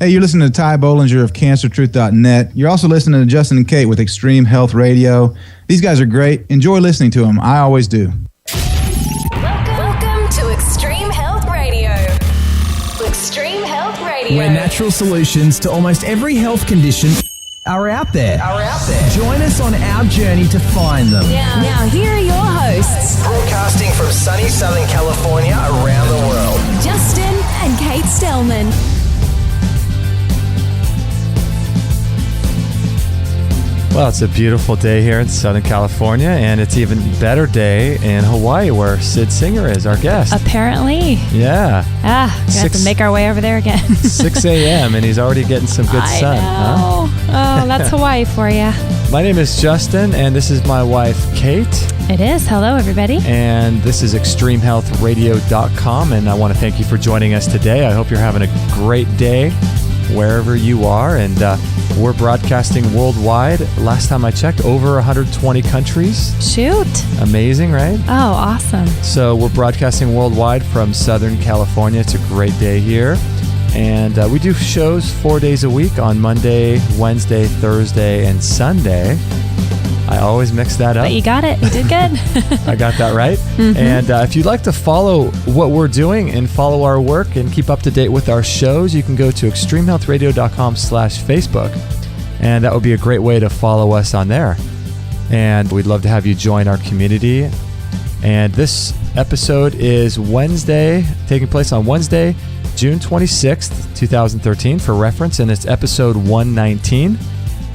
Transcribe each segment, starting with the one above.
Hey, you're listening to Ty Bollinger of CancerTruth.net. You're also listening to Justin and Kate with Extreme Health Radio. These guys are great. Enjoy listening to them. I always do. Welcome to Extreme Health Radio. Extreme Health Radio. Where natural solutions to almost every health condition are out there. Join us on our journey to find them. Now here are your hosts, Broadcasting from sunny Southern California around the world, Justin and Kate Stellman. Well, it's a beautiful day here in Southern California, and it's even better day in Hawaii, where Sid Singer is our guest. Apparently. Yeah. Gonna have to make our way over there again. 6 a.m. and he's already getting some good sun. Huh? Oh, that's Hawaii for you. My name is Justin, and this is my wife, Kate. It is. Hello, everybody. And this is ExtremeHealthRadio.com, and I want to thank you for joining us today. I hope you're having a great day wherever you are, and we're broadcasting worldwide. Last time I checked, over 120 countries. Shoot. Amazing, right? Oh, awesome. So we're broadcasting worldwide from Southern California. It's a great day here. And we do shows 4 days a week on Monday, Wednesday, Thursday, and Sunday. I always mix that up. But you got it. You did good. I got that right. Mm-hmm. And if you'd like to follow what we're doing and follow our work and keep up to date with our shows, you can go to extremehealthradio.com/Facebook. And that would be a great way to follow us on there. And we'd love to have you join our community. And this episode is taking place on Wednesday, June 26th, 2013, for reference. And it's episode 119.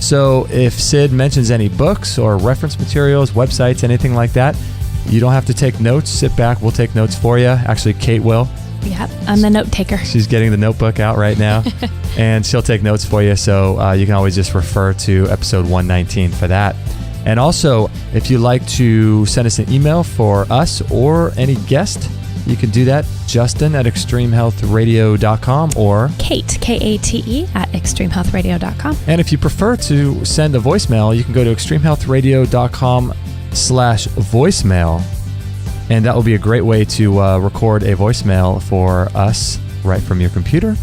So if Sid mentions any books or reference materials, websites, anything like that, you don't have to take notes. Sit back. We'll take notes for you. Actually, Kate will. Yep, I'm the note taker. She's getting the notebook out right now, and she'll take notes for you. So you can always just refer to episode 119 for that. And also, if you'd like to send us an email for us or any guest, you can do that, Justin at extremehealthradio.com or Kate, K-A-T-E, at extremehealthradio.com. And if you prefer to send a voicemail, you can go to extremehealthradio.com/voicemail. And that will be a great way to record a voicemail for us right from your computer.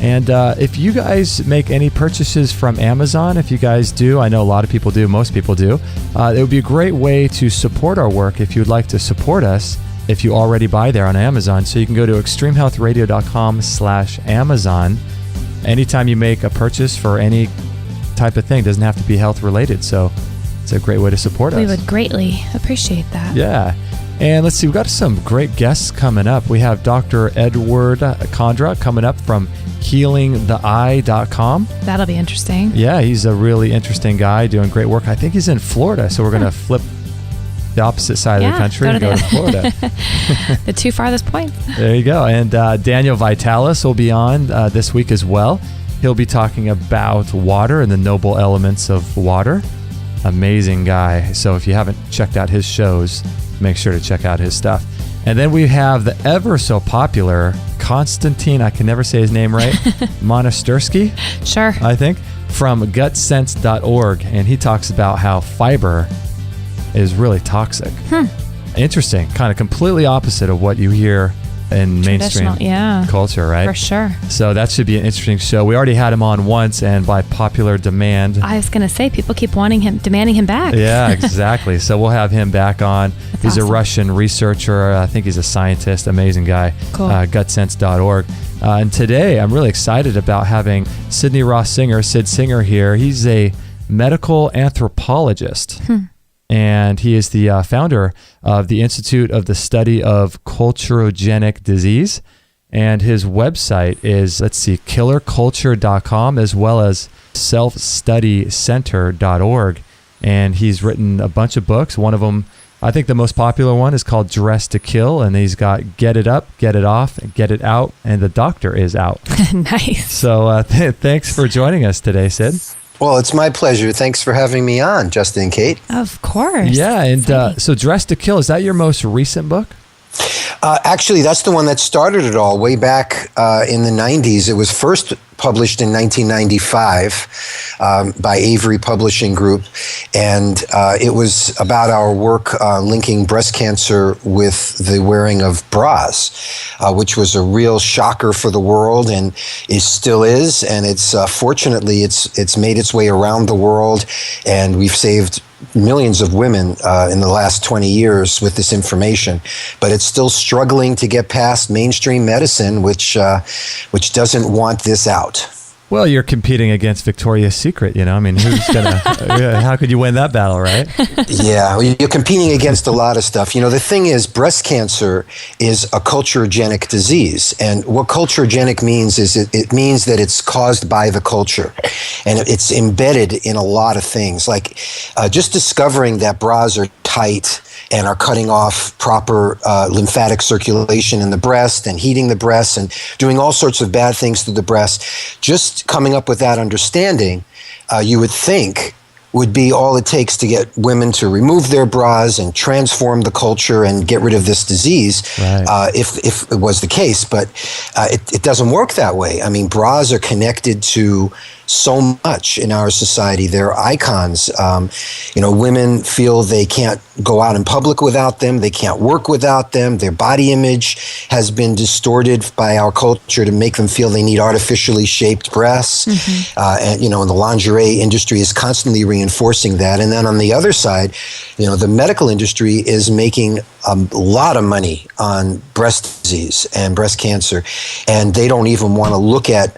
And if you guys make any purchases from Amazon, if you guys do, I know a lot of people do, most people do, it would be a great way to support our work if you'd like to support us. If you already buy there on Amazon. So you can go to extremehealthradio.com/Amazon. Anytime you make a purchase for any type of thing, it doesn't have to be health related. So it's a great way to support us. We would greatly appreciate that. Yeah. And let's see, we've got some great guests coming up. We have Dr. Edward Condra coming up from healingtheeye.com. That'll be interesting. Yeah, he's a really interesting guy doing great work. I think he's in Florida. So we're going to flip the opposite side of the country and go to Florida. The two farthest points. There you go. And Daniel Vitalis will be on this week as well. He'll be talking about water and the noble elements of water. Amazing guy. So if you haven't checked out his shows, make sure to check out his stuff. And then we have the ever so popular Konstantin, I can never say his name right, Monastersky. Sure. I think, from gutsense.org. And he talks about how fiber is really toxic. Interesting. Kind of completely opposite of what you hear in mainstream culture, right? For sure. So that should be an interesting show. We already had him on once, and by popular demand. I was going to say, people keep demanding him back. Yeah, exactly. So we'll have him back on. He's awesome. A Russian researcher. I think he's a scientist. Amazing guy. Cool. Gutsense.org. And today, I'm really excited about having Sid Singer here. He's a medical anthropologist. And he is the founder of the Institute of the Study of Culturogenic Disease. And his website is, killerculture.com, as well as selfstudycenter.org. And he's written a bunch of books. One of them, I think the most popular one, is called Dressed to Kill. And he's got Get It Up, Get It Off, Get It Out, and The Doctor Is Out. Nice. So thanks for joining us today, Sid. Well, it's my pleasure. Thanks for having me on, Justin and Kate. Of course. Yeah, and so Dressed to Kill, is that your most recent book? Actually, that's the one that started it all way back in the 90s. It was first published in 1995. by Avery Publishing Group. And it was about our work linking breast cancer with the wearing of bras, which was a real shocker for the world and still is. And it's fortunately, it's made its way around the world, and we've saved millions of women in the last 20 years with this information, but it's still struggling to get past mainstream medicine, which doesn't want this out. Well, you're competing against Victoria's Secret, you know. I mean, who's gonna? How could you win that battle, right? Yeah, well, you're competing against a lot of stuff. You know, the thing is, breast cancer is a culturogenic disease, and what culturogenic means is it means that it's caused by the culture, and it's embedded in a lot of things. Like just discovering that bras are tight and are cutting off proper lymphatic circulation in the breast and heating the breast and doing all sorts of bad things to the breast. Just coming up with that understanding, you would think would be all it takes to get women to remove their bras and transform the culture and get rid of this disease, right. If it was the case. But it doesn't work that way. I mean, bras are connected to so much in our society. They're icons. Women feel they can't go out in public without them. They can't work without them. Their body image has been distorted by our culture to make them feel they need artificially shaped breasts. Mm-hmm. And the lingerie industry is constantly reinforcing that. And then on the other side, the medical industry is making a lot of money on breast disease and breast cancer. And they don't even want to look at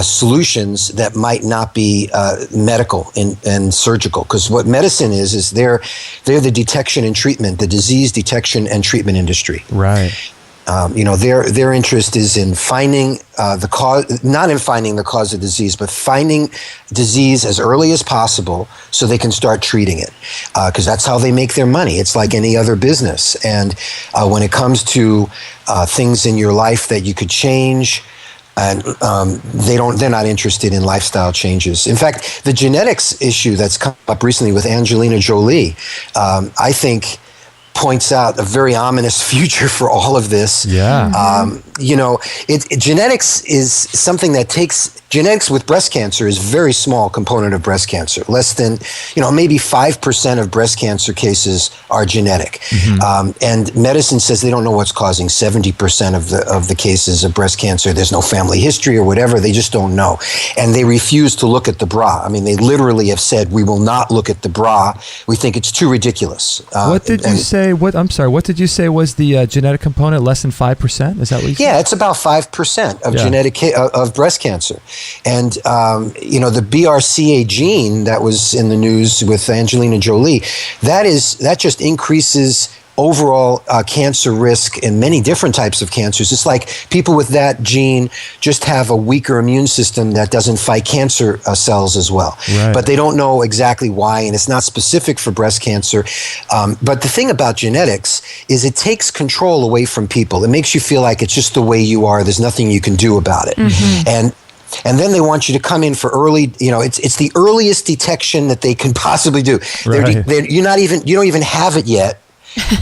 solutions that might not be medical and surgical, because what medicine is they're the detection and treatment, the disease detection and treatment industry. Right. Their interest is in finding the cause, not in finding the cause of disease, but finding disease as early as possible so they can start treating it, because that's how they make their money. It's like any other business. And when it comes to things in your life that you could change, and they're not interested in lifestyle changes. In fact, the genetics issue that's come up recently with Angelina Jolie, I think points out a very ominous future for all of this. Yeah. Genetics is something that genetics with breast cancer is a very small component of breast cancer. Less than, maybe 5% of breast cancer cases are genetic. Mm-hmm. And medicine says they don't know what's causing 70% of the cases of breast cancer. There's no family history or whatever. They just don't know. And they refuse to look at the bra. I mean, they literally have said, we will not look at the bra. We think it's too ridiculous. What did you say? I'm sorry. What did you say was the genetic component? Less than 5%? Is that what you said? Yeah, it's about 5% of genetic of breast cancer. And, the BRCA gene that was in the news with Angelina Jolie, that just increases overall cancer risk in many different types of cancers. It's like people with that gene just have a weaker immune system that doesn't fight cancer cells as well. Right. But they don't know exactly why, and it's not specific for breast cancer. But the thing about genetics is it takes control away from people. It makes you feel like it's just the way you are. There's nothing you can do about it. Mm-hmm. And then they want you to come in for early, it's the earliest detection that they can possibly do. Right. You don't even have it yet,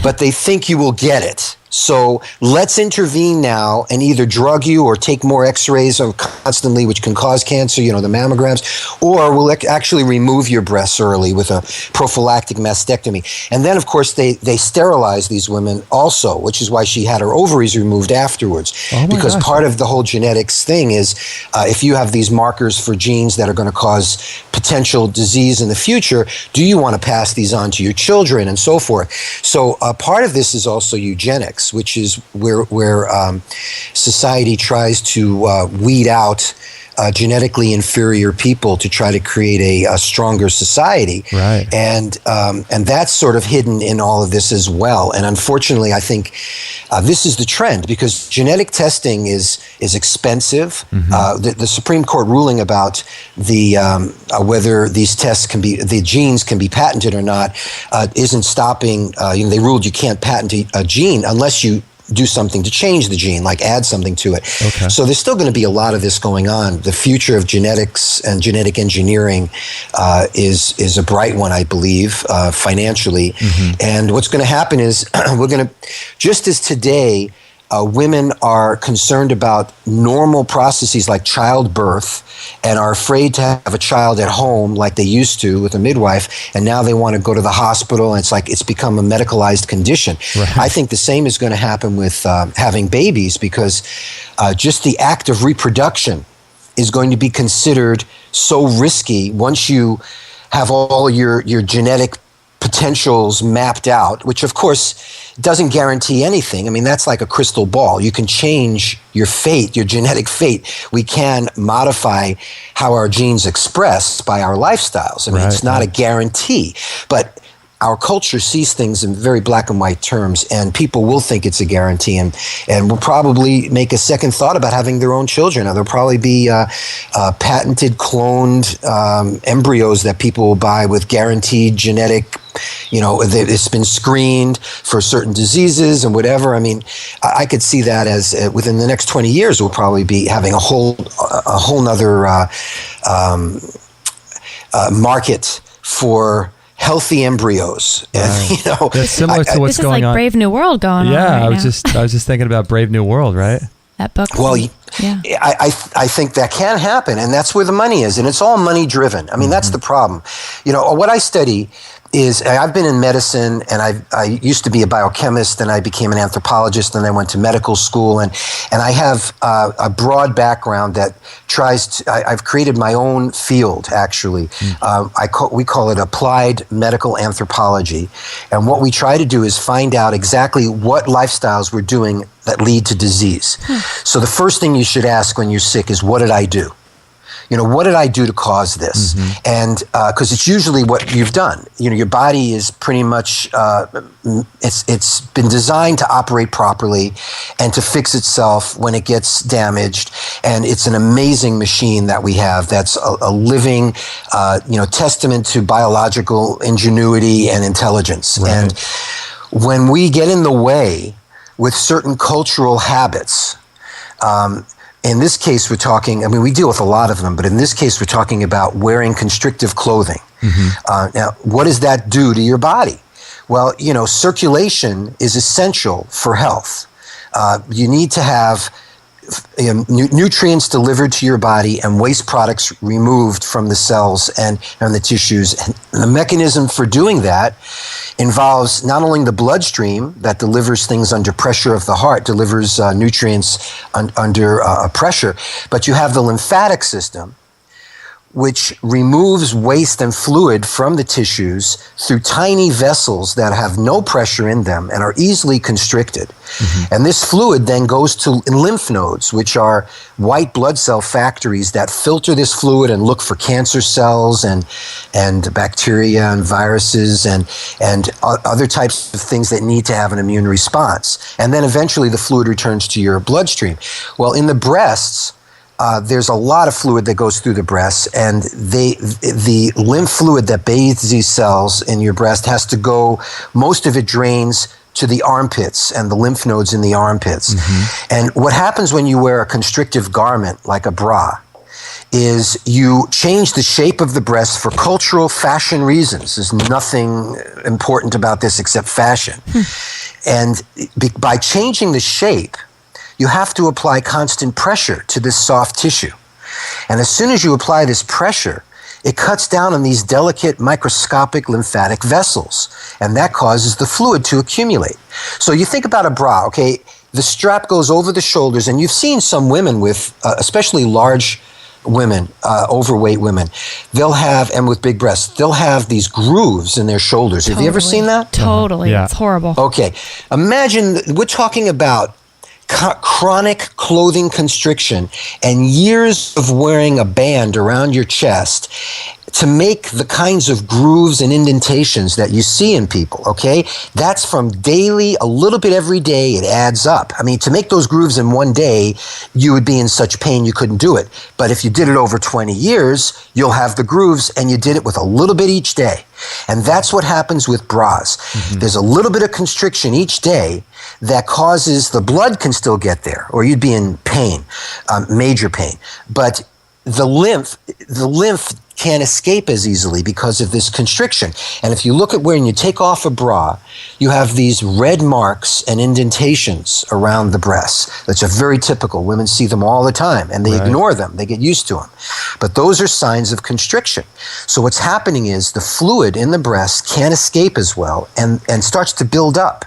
but they think you will get it. So let's intervene now and either drug you or take more x-rays constantly, which can cause cancer, the mammograms, or we'll actually remove your breasts early with a prophylactic mastectomy. And then, of course, they sterilize these women also, which is why she had her ovaries removed afterwards. Because part of the whole genetics thing is if you have these markers for genes that are going to cause potential disease in the future, do you want to pass these on to your children and so forth? So part of this is also eugenics, which is where society tries to weed out genetically inferior people to try to create a stronger society. Right. And that's sort of hidden in all of this as well. And unfortunately, I think this is the trend because genetic testing is expensive. Mm-hmm. The Supreme Court ruling about whether these tests the genes can be patented or not isn't stopping. They ruled you can't patent a gene unless you do something to change the gene, like add something to it. Okay. So there's still going to be a lot of this going on. The future of genetics and genetic engineering is a bright one, I believe, financially. Mm-hmm. And what's going to happen is we're going to, just as today, women are concerned about normal processes like childbirth and are afraid to have a child at home like they used to with a midwife, and now they want to go to the hospital, and it's like it's become a medicalized condition. Right. I think the same is going to happen with having babies, because just the act of reproduction is going to be considered so risky once you have all your genetic potentials mapped out, which of course doesn't guarantee anything. I mean, that's like a crystal ball. You can change your fate, your genetic fate. We can modify how our genes express by our lifestyles. I mean, it's not a guarantee, but our culture sees things in very black and white terms, and people will think it's a guarantee, and will probably make a second thought about having their own children. There'll probably be patented cloned embryos that people will buy with guaranteed genetic, it's been screened for certain diseases and whatever. I mean, I could see that as within the next 20 years, we'll probably be having a whole nother market for healthy embryos. Right. And, it's similar to what's this is going like on. Brave New World going on. Yeah, Right I was just thinking about Brave New World, right? that book. well, yeah. I think that can happen, and that's where the money is, and it's all money driven. I mean, that's the problem. What I study is, I've been in medicine, and I used to be a biochemist, and I became an anthropologist, and I went to medical school, and I have a broad background that I've created my own field, actually. We call it applied medical anthropology, and what we try to do is find out exactly what lifestyles we're doing that lead to disease. So the first thing you should ask when you're sick is, what did I do? What did I do to cause this? And because it's usually what you've done. Your body is pretty much, it's been designed to operate properly and to fix itself when it gets damaged. And it's an amazing machine that we have that's a living, testament to biological ingenuity and intelligence. Right. And when we get in the way with certain cultural habits, in this case, we're talking, we deal with a lot of them, but in this case, we're talking about wearing constrictive clothing. Now, what does that do to your body? Well, circulation is essential for health. You need to have nutrients delivered to your body and waste products removed from the cells and the tissues. And the mechanism for doing that involves not only the bloodstream that delivers things under pressure of the heart, delivers nutrients under pressure, but you have the lymphatic system, which removes waste and fluid from the tissues through tiny vessels that have no pressure in them and are easily constricted. And this fluid then goes to lymph nodes, which are white blood cell factories that filter this fluid and look for cancer cells and bacteria and viruses and other types of things that need to have an immune response. And then eventually the fluid returns to your bloodstream. Well, in the breasts, there's a lot of fluid that goes through the breasts, and the lymph fluid that bathes these cells in your breast has to go, most of it drains to the armpits and the lymph nodes in the armpits. And what happens when you wear a constrictive garment like a bra is you change the shape of the breast for cultural fashion reasons. There's nothing important about this except fashion. And by changing the shape, you have to apply constant pressure to this soft tissue. And as soon as you apply this pressure, it cuts down on these delicate microscopic lymphatic vessels, and that causes the fluid to accumulate. So you think about a bra, okay? The strap goes over the shoulders, and you've seen some women with, especially large women, overweight women, they'll have, and with big breasts, they'll have these grooves in their shoulders. Have you ever seen that? Totally. Yeah. It's horrible. Okay. Imagine, we're talking about chronic clothing constriction and years of wearing a band around your chest to make the kinds of grooves and indentations that you see in people, okay? That's from daily, a little bit every day, it adds up. To make those grooves in one day, you would be in such pain you couldn't do it. But if you did it over 20 years, you'll have the grooves, and you did it with a little bit each day. And that's what happens with bras. There's a little bit of constriction each day that causes, the blood can still get there, or you'd be in pain, major pain. But the lymph can't escape as easily because of this constriction. And if you look at when you take off a bra, you have these red marks and indentations around the breasts. That's a very typical. Women see them all the time, and they ignore them. They get used to them. But those are signs of constriction. So what's happening is the fluid in the breast can't escape as well and starts to build up.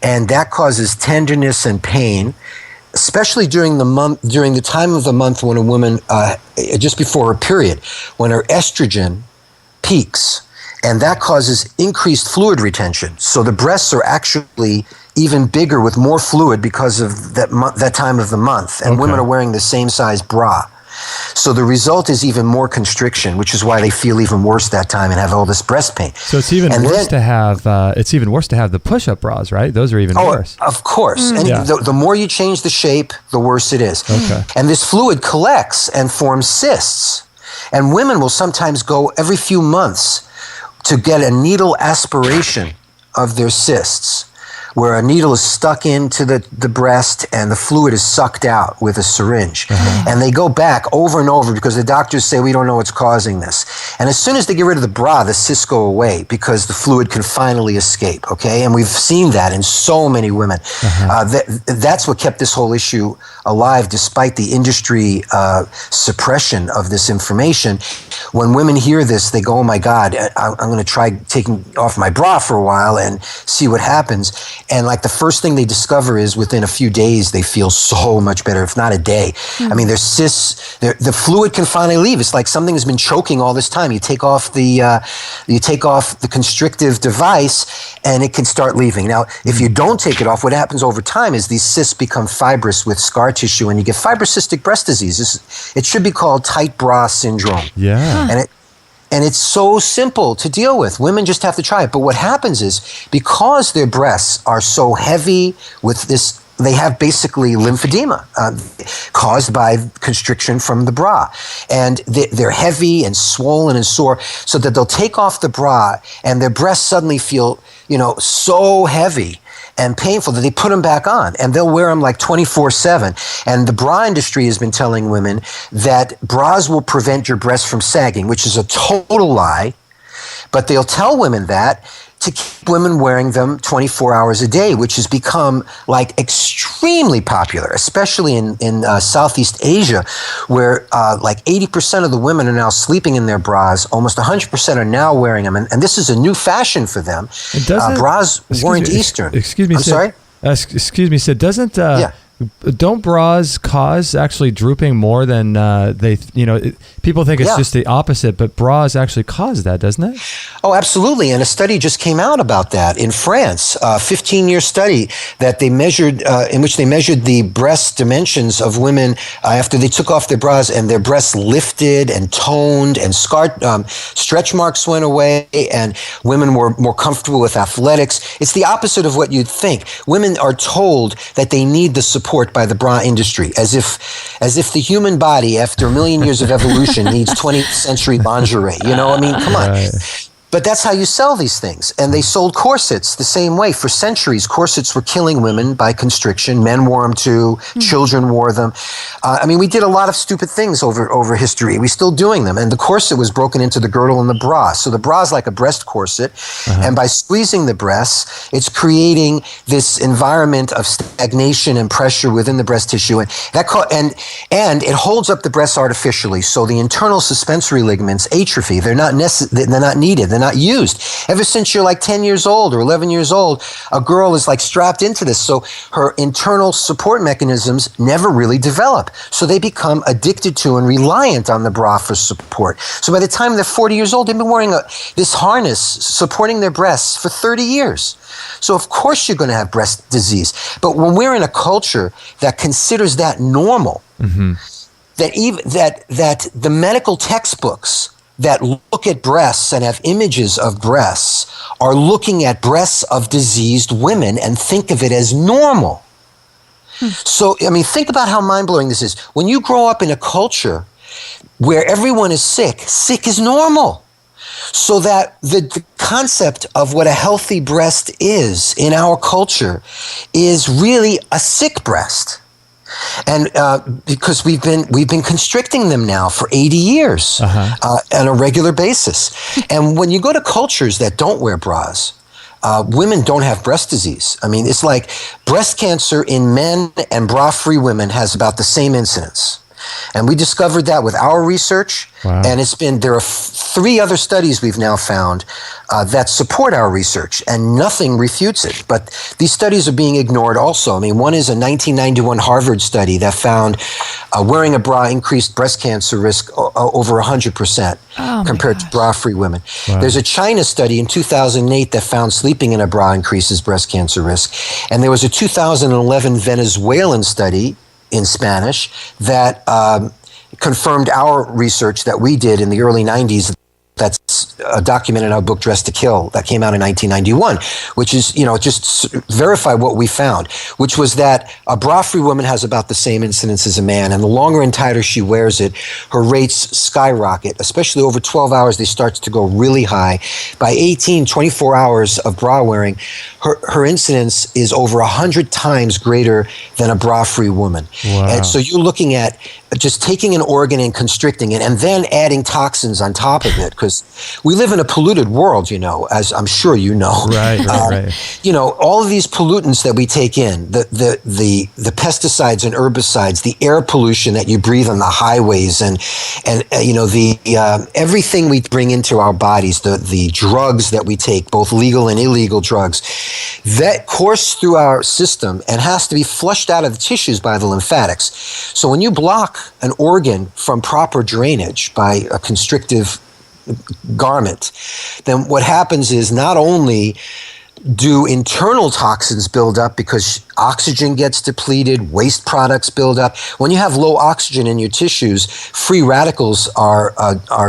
And that causes tenderness and pain, especially during the time of the month when a woman, just before her period, when her estrogen peaks, and that causes increased fluid retention. So the breasts are actually even bigger with more fluid because of that time of the month, and women are wearing the same size bra. So the result is even more constriction, which is why they feel even worse that time and have all this breast pain. So it's even worse to have the push-up bras, right? Those are even worse. Of course. And the more you change the shape, the worse it is. Okay. And this fluid collects and forms cysts. And women will sometimes go every few months to get a needle aspiration of their cysts, where a needle is stuck into the breast and the fluid is sucked out with a syringe. And they go back over and over because the doctors say, we don't know what's causing this. And as soon as they get rid of the bra, the cysts go away because the fluid can finally escape, okay? And we've seen that in so many women. That's what kept this whole issue alive despite the industry suppression of this information. When women hear this, they go, oh my God, I'm going to try taking off my bra for a while and see what happens. And like the first thing they discover is within a few days, they feel so much better, if not a day. I mean, their cysts, the fluid can finally leave. It's like something has been choking all this time. You take off the constrictive device and it can start leaving. Now, if you don't take it off, what happens over time is these cysts become fibrous with scar tissue and you get fibrocystic breast disease. It should be called tight bra syndrome. Yeah. And it's so simple to deal with. Women just have to try it. But what happens is because their breasts are so heavy with this, they have basically lymphedema caused by constriction from the bra. And they're heavy and swollen and sore so that they'll take off the bra and their breasts suddenly feel, so heavy and painful that they put them back on, and they'll wear them like 24/7. And the bra industry has been telling women that bras will prevent your breasts from sagging, which is a total lie. But they'll tell women that to keep women wearing them 24 hours a day, which has become like extremely popular, especially in Southeast Asia, where like 80% of the women are now sleeping in their bras. Almost 100% are now wearing them. And this is a new fashion for them. Bras weren't Eastern. Excuse me, I'm sorry? Excuse me, Sid. Don't bras cause actually drooping more than people think it's just the opposite, but bras actually cause that, doesn't it? Oh, absolutely. And a study just came out about that in France, a 15-year study that they measured, in which they measured the breast dimensions of women after they took off their bras, and their breasts lifted and toned and stretch marks went away, and women were more comfortable with athletics. It's the opposite of what you'd think. Women are told that they need the support by the bra industry, as if the human body, after a million years of evolution, needs 20th century lingerie. Come on. Right. But that's how you sell these things. And they sold corsets the same way. For centuries, corsets were killing women by constriction. Men wore them too. Children wore them. We did a lot of stupid things over history. We're still doing them. And the corset was broken into the girdle and the bra. So the bra is like a breast corset. And by squeezing the breasts, it's creating this environment of stagnation and pressure within the breast tissue. And it holds up the breasts artificially. So the internal suspensory ligaments atrophy. They're not needed. They're not used. Ever since you're like 10 years old or 11 years old, a girl is like strapped into this. So her internal support mechanisms never really develop. So they become addicted to and reliant on the bra for support. So by the time they're 40 years old, they've been wearing this harness supporting their breasts for 30 years. So of course you're going to have breast disease. But when we're in a culture that considers that normal, that the medical textbooks that look at breasts and have images of breasts are looking at breasts of diseased women and think of it as normal. So, think about how mind-blowing this is. When you grow up in a culture where everyone is sick, sick is normal. So that the concept of what a healthy breast is in our culture is really a sick breast. And because we've been constricting them now for 80 years on a regular basis. And when you go to cultures that don't wear bras, women don't have breast disease. I mean, it's like breast cancer in men and bra-free women has about the same incidence. And we discovered that with our research. Wow. And there are 3 other studies we've now found that support our research, and nothing refutes it. But these studies are being ignored also. I mean, one is a 1991 Harvard study that found wearing a bra increased breast cancer risk over 100% compared to bra-free women. Wow. There's a China study in 2008 that found sleeping in a bra increases breast cancer risk. And there was a 2011 Venezuelan study in Spanish that confirmed our research that we did in the early 90s. That's documented in our book, Dress to Kill, that came out in 1991, which is, just verify what we found, which was that a bra-free woman has about the same incidence as a man, and the longer and tighter she wears it, her rates skyrocket, especially over 12 hours, they start to go really high. By 24 hours of bra wearing, her incidence is over 100 times greater than a bra-free woman. Wow. And so you're looking at just taking an organ and constricting it and then adding toxins on top of it, because we live in a polluted world, as I'm sure you know. Right. All of these pollutants that we take in, the pesticides and herbicides, the air pollution that you breathe on the highways, and everything we bring into our bodies, the drugs that we take, both legal and illegal drugs, that course through our system and has to be flushed out of the tissues by the lymphatics. So when you block an organ from proper drainage by a constrictive garment, then what happens is not only do internal toxins build up because oxygen gets depleted, waste products build up. When you have low oxygen in your tissues, free radicals are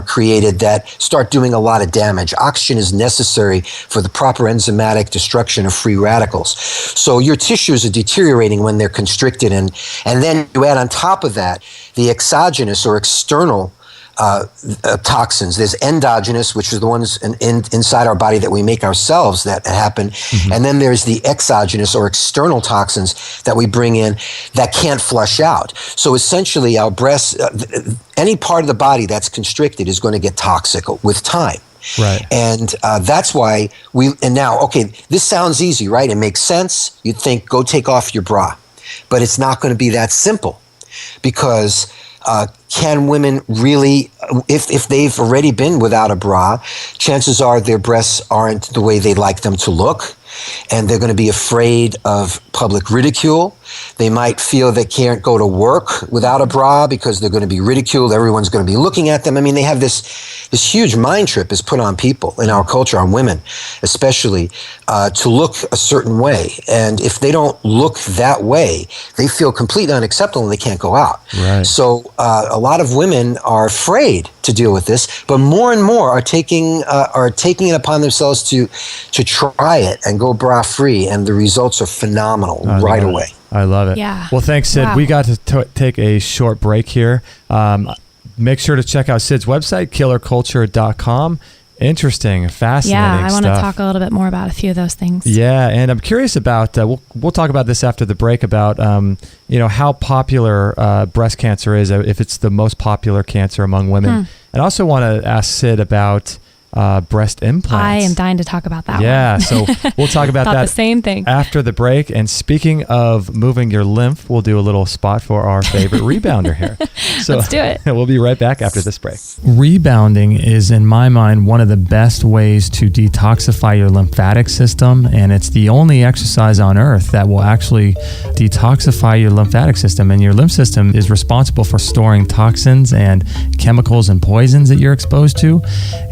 created that start doing a lot of damage. Oxygen is necessary for the proper enzymatic destruction of free radicals. So your tissues are deteriorating when they're constricted, and then you add on top of that the exogenous or external toxins. There's endogenous, which are the ones inside our body that we make ourselves that happen. Mm-hmm. And then there's the exogenous or external toxins that we bring in that can't flush out. So essentially our breasts, any part of the body that's constricted is going to get toxic with time. Right. And that's why this sounds easy, right? It makes sense. You'd think, go take off your bra. But it's not going to be that simple, because can women really, if they've already been without a bra, chances are their breasts aren't the way they'd like them to look, and they're going to be afraid of public ridicule. They might feel they can't go to work without a bra because they're going to be ridiculed. Everyone's going to be looking at them. I mean, they have this huge mind trip is put on people in our culture, on women especially, to look a certain way. And if they don't look that way, they feel completely unacceptable and they can't go out. Right. So a lot of women are afraid to deal with this, but more and more are taking it upon themselves to try it and go bra free, and the results are phenomenal right away. I love it. Yeah. Well, thanks, Sid. Wow. We got to take a short break here. Make sure to check out Sid's website, killerculture.com. Interesting, fascinating Yeah, I want to stuff. talk a little bit more about a few of those things. Yeah, and I'm curious about, we'll talk about this after the break, about how popular breast cancer is, if it's the most popular cancer among women. And I also want to ask Sid about breast implants. I am dying to talk about that Yeah, one. so we'll talk about Thought that the same thing. after the break. And speaking of moving your lymph, we'll do a little spot for our favorite rebounder here. So Let's do it. We'll be right back after this break. Rebounding is, in my mind, one of the best ways to detoxify your lymphatic system, and it's the only exercise on earth that will actually detoxify your lymphatic system. And your lymph system is responsible for storing toxins and chemicals and poisons that you're exposed to.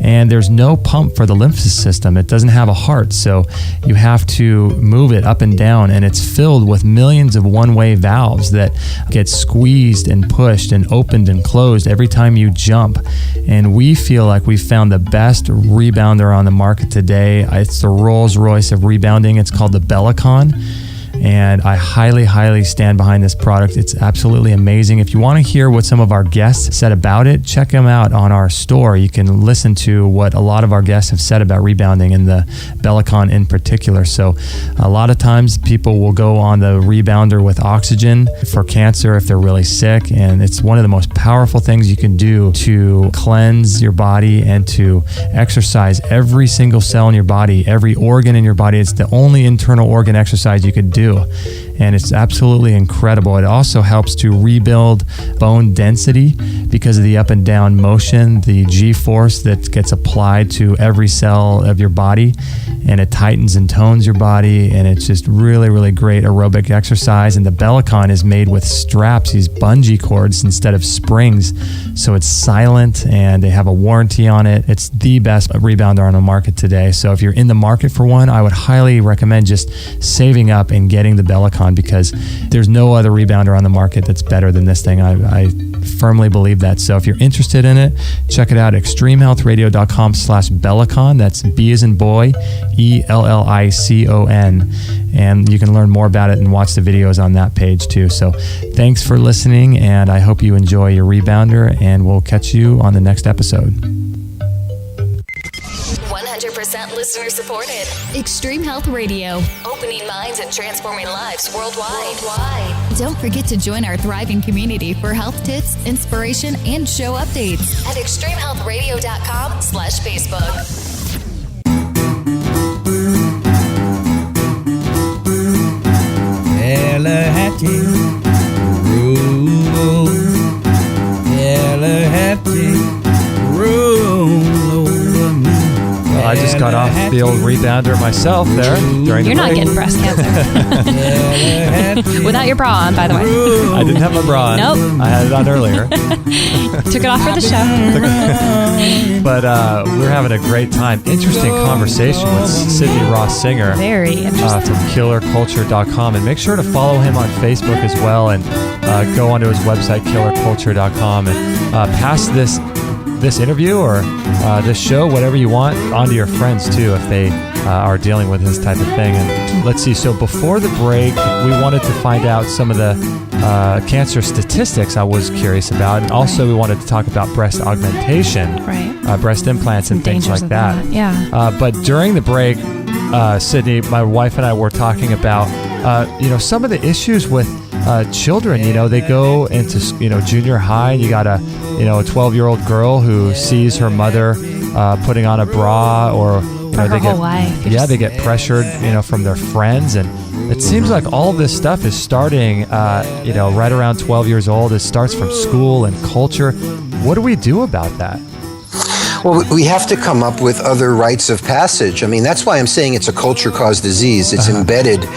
And there's no pump for the lymph system. It doesn't have a heart, so you have to move it up and down, and it's filled with millions of one-way valves that get squeezed and pushed and opened and closed every time you jump. And we feel like we've found the best rebounder on the market today. It's the Rolls-Royce of rebounding. It's called the Bellicon. And I highly, highly stand behind this product. It's absolutely amazing. If you want to hear what some of our guests said about it, check them out on our store. You can listen to what a lot of our guests have said about rebounding and the Bellicon in particular. So a lot of times people will go on the rebounder with oxygen for cancer if they're really sick. And it's one of the most powerful things you can do to cleanse your body and to exercise every single cell in your body, every organ in your body. It's the only internal organ exercise you could do. And it's absolutely incredible. It also helps to rebuild bone density because of the up and down motion, the G-force that gets applied to every cell of your body, and it tightens and tones your body, and it's just really, really great aerobic exercise. And the Bellicon is made with straps, these bungee cords instead of springs, so it's silent and they have a warranty on it. It's the best rebounder on the market today. So if you're in the market for one, I would highly recommend just saving up and getting the Bellicon, because there's no other rebounder on the market that's better than this thing. I firmly believe that. So if you're interested in it, check it out at extremehealthradio.com/Bellicon. That's B as in boy, ELLICON. And you can learn more about it and watch the videos on that page too. So thanks for listening, and I hope you enjoy your rebounder, and we'll catch you on the next episode. 100% listener supported. Extreme Health Radio. Opening minds and transforming lives worldwide. Don't forget to join our thriving community for health tips, inspiration, and show updates at extremehealthradio.com/Facebook. I just got off the old rebounder myself there during the You're not break. getting breast cancer. Without your bra on, by the way. I didn't have my bra on. Nope. I had it on earlier. Took it off for the show. But we're having a great time. Interesting conversation with Sidney Ross Singer. Very interesting. From killerculture.com. And make sure to follow him on Facebook as well, and go onto his website, killerculture.com, and pass this interview or this show, whatever you want, onto your friends too if they are dealing with this type of thing. And let's see, so before the break, we wanted to find out some of the cancer statistics I was curious about, and also we wanted to talk about breast augmentation, breast implants and things like that. Yeah. But during the break, Sidney, my wife and I were talking about some of the issues with children. They go into junior high, and you got a 12-year-old girl who sees her mother putting on a bra, or her whole life. They get pressured from their friends, and it seems like all this stuff is starting right around 12 years old. It starts from school and culture. What do we do about that? Well, we have to come up with other rites of passage. I mean, that's why I'm saying it's a culture-caused disease. It's embedded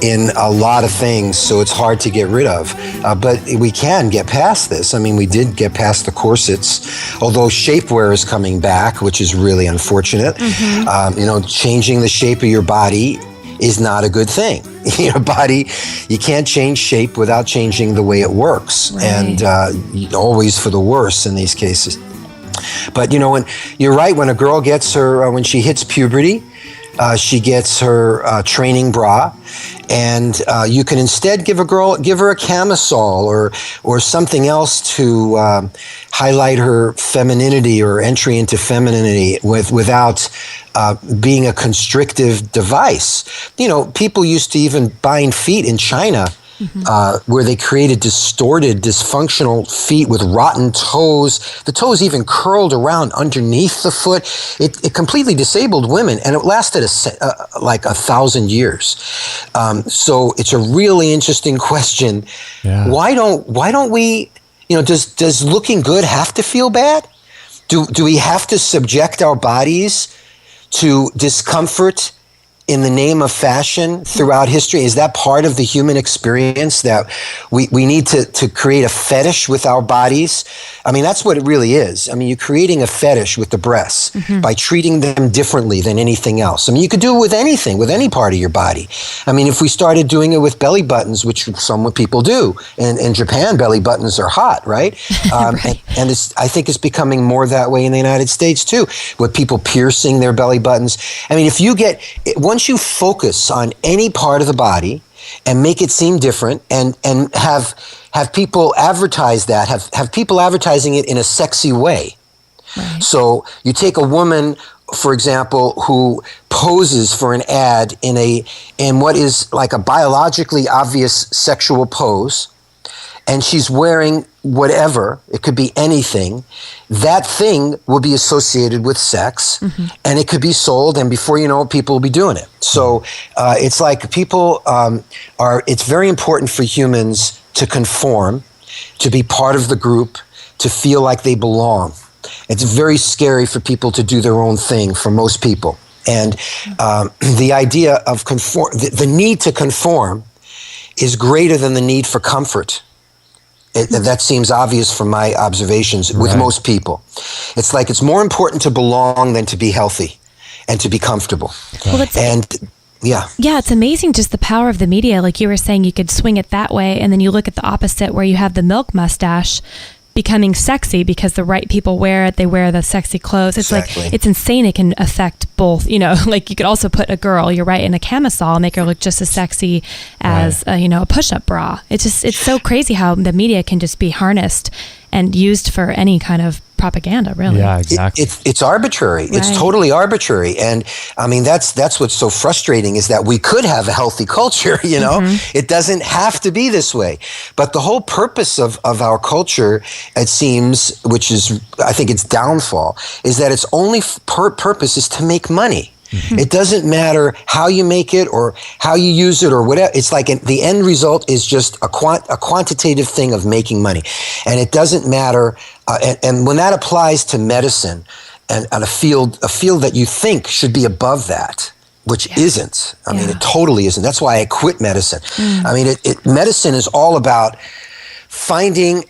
in a lot of things, so it's hard to get rid of. But we can get past this. I mean, we did get past the corsets, although shapewear is coming back, which is really unfortunate. Mm-hmm. Changing the shape of your body is not a good thing. Your body, you can't change shape without changing the way it works. Right. And always for the worse in these cases. But when you're right, when a girl gets her, when she hits puberty, she gets her training bra, and you can instead give her a camisole or something else to highlight her femininity or entry into femininity without being a constrictive device. People used to even bind feet in China. Mm-hmm. Where they created distorted, dysfunctional feet with rotten toes. The toes even curled around underneath the foot. It completely disabled women, and it lasted like 1,000 years. So it's a really interesting question. Yeah. Why don't we? Does looking good have to feel bad? Do we have to subject our bodies to discomfort in the name of fashion throughout history? Is that part of the human experience, that we need to create a fetish with our bodies? I mean, that's what it really is. I mean, you're creating a fetish with the breasts by treating them differently than anything else. I mean, you could do it with anything, with any part of your body. I mean, if we started doing it with belly buttons, which some people do, and in Japan, belly buttons are hot, right? Right. And I think it's becoming more that way in the United States too, with people piercing their belly buttons. I mean, once you focus on any part of the body, and make it seem different, and have people advertise that, have people advertising it in a sexy way. Right. So you take a woman, for example, who poses for an ad in what is like a biologically obvious sexual pose, and she's wearing whatever, it could be anything, that thing will be associated with sex, and it could be sold, and before you know it, people will be doing it. So it's like people it's very important for humans to conform, to be part of the group, to feel like they belong. It's very scary for people to do their own thing, for most people. And the idea of the need to conform is greater than the need for comfort. That seems obvious from my observations with most people. It's like it's more important to belong than to be healthy and to be comfortable. Well, yeah, it's amazing just the power of the media. Like you were saying, you could swing it that way, and then you look at the opposite where you have the milk mustache becoming sexy because the right people wear it. They wear the sexy clothes. It's exactly. Like, it's insane. It can affect both, like you could also put a girl, you're right, in a camisole and make her look just as sexy as, a push-up bra. It's so crazy how the media can just be harnessed and used for any kind of propaganda, really. Yeah, exactly. It's arbitrary. Right. It's totally arbitrary. And I mean, that's what's so frustrating, is that we could have a healthy culture, It doesn't have to be this way. But the whole purpose of our culture, it seems, which is, I think its downfall, is that its only purpose is to make money. It doesn't matter how you make it or how you use it or whatever. It's like the end result is just a quantitative thing of making money. And it doesn't matter. And when that applies to medicine and a field that you think should be above that, which isn't. I mean, it totally isn't. That's why I quit medicine. I mean, medicine is all about finding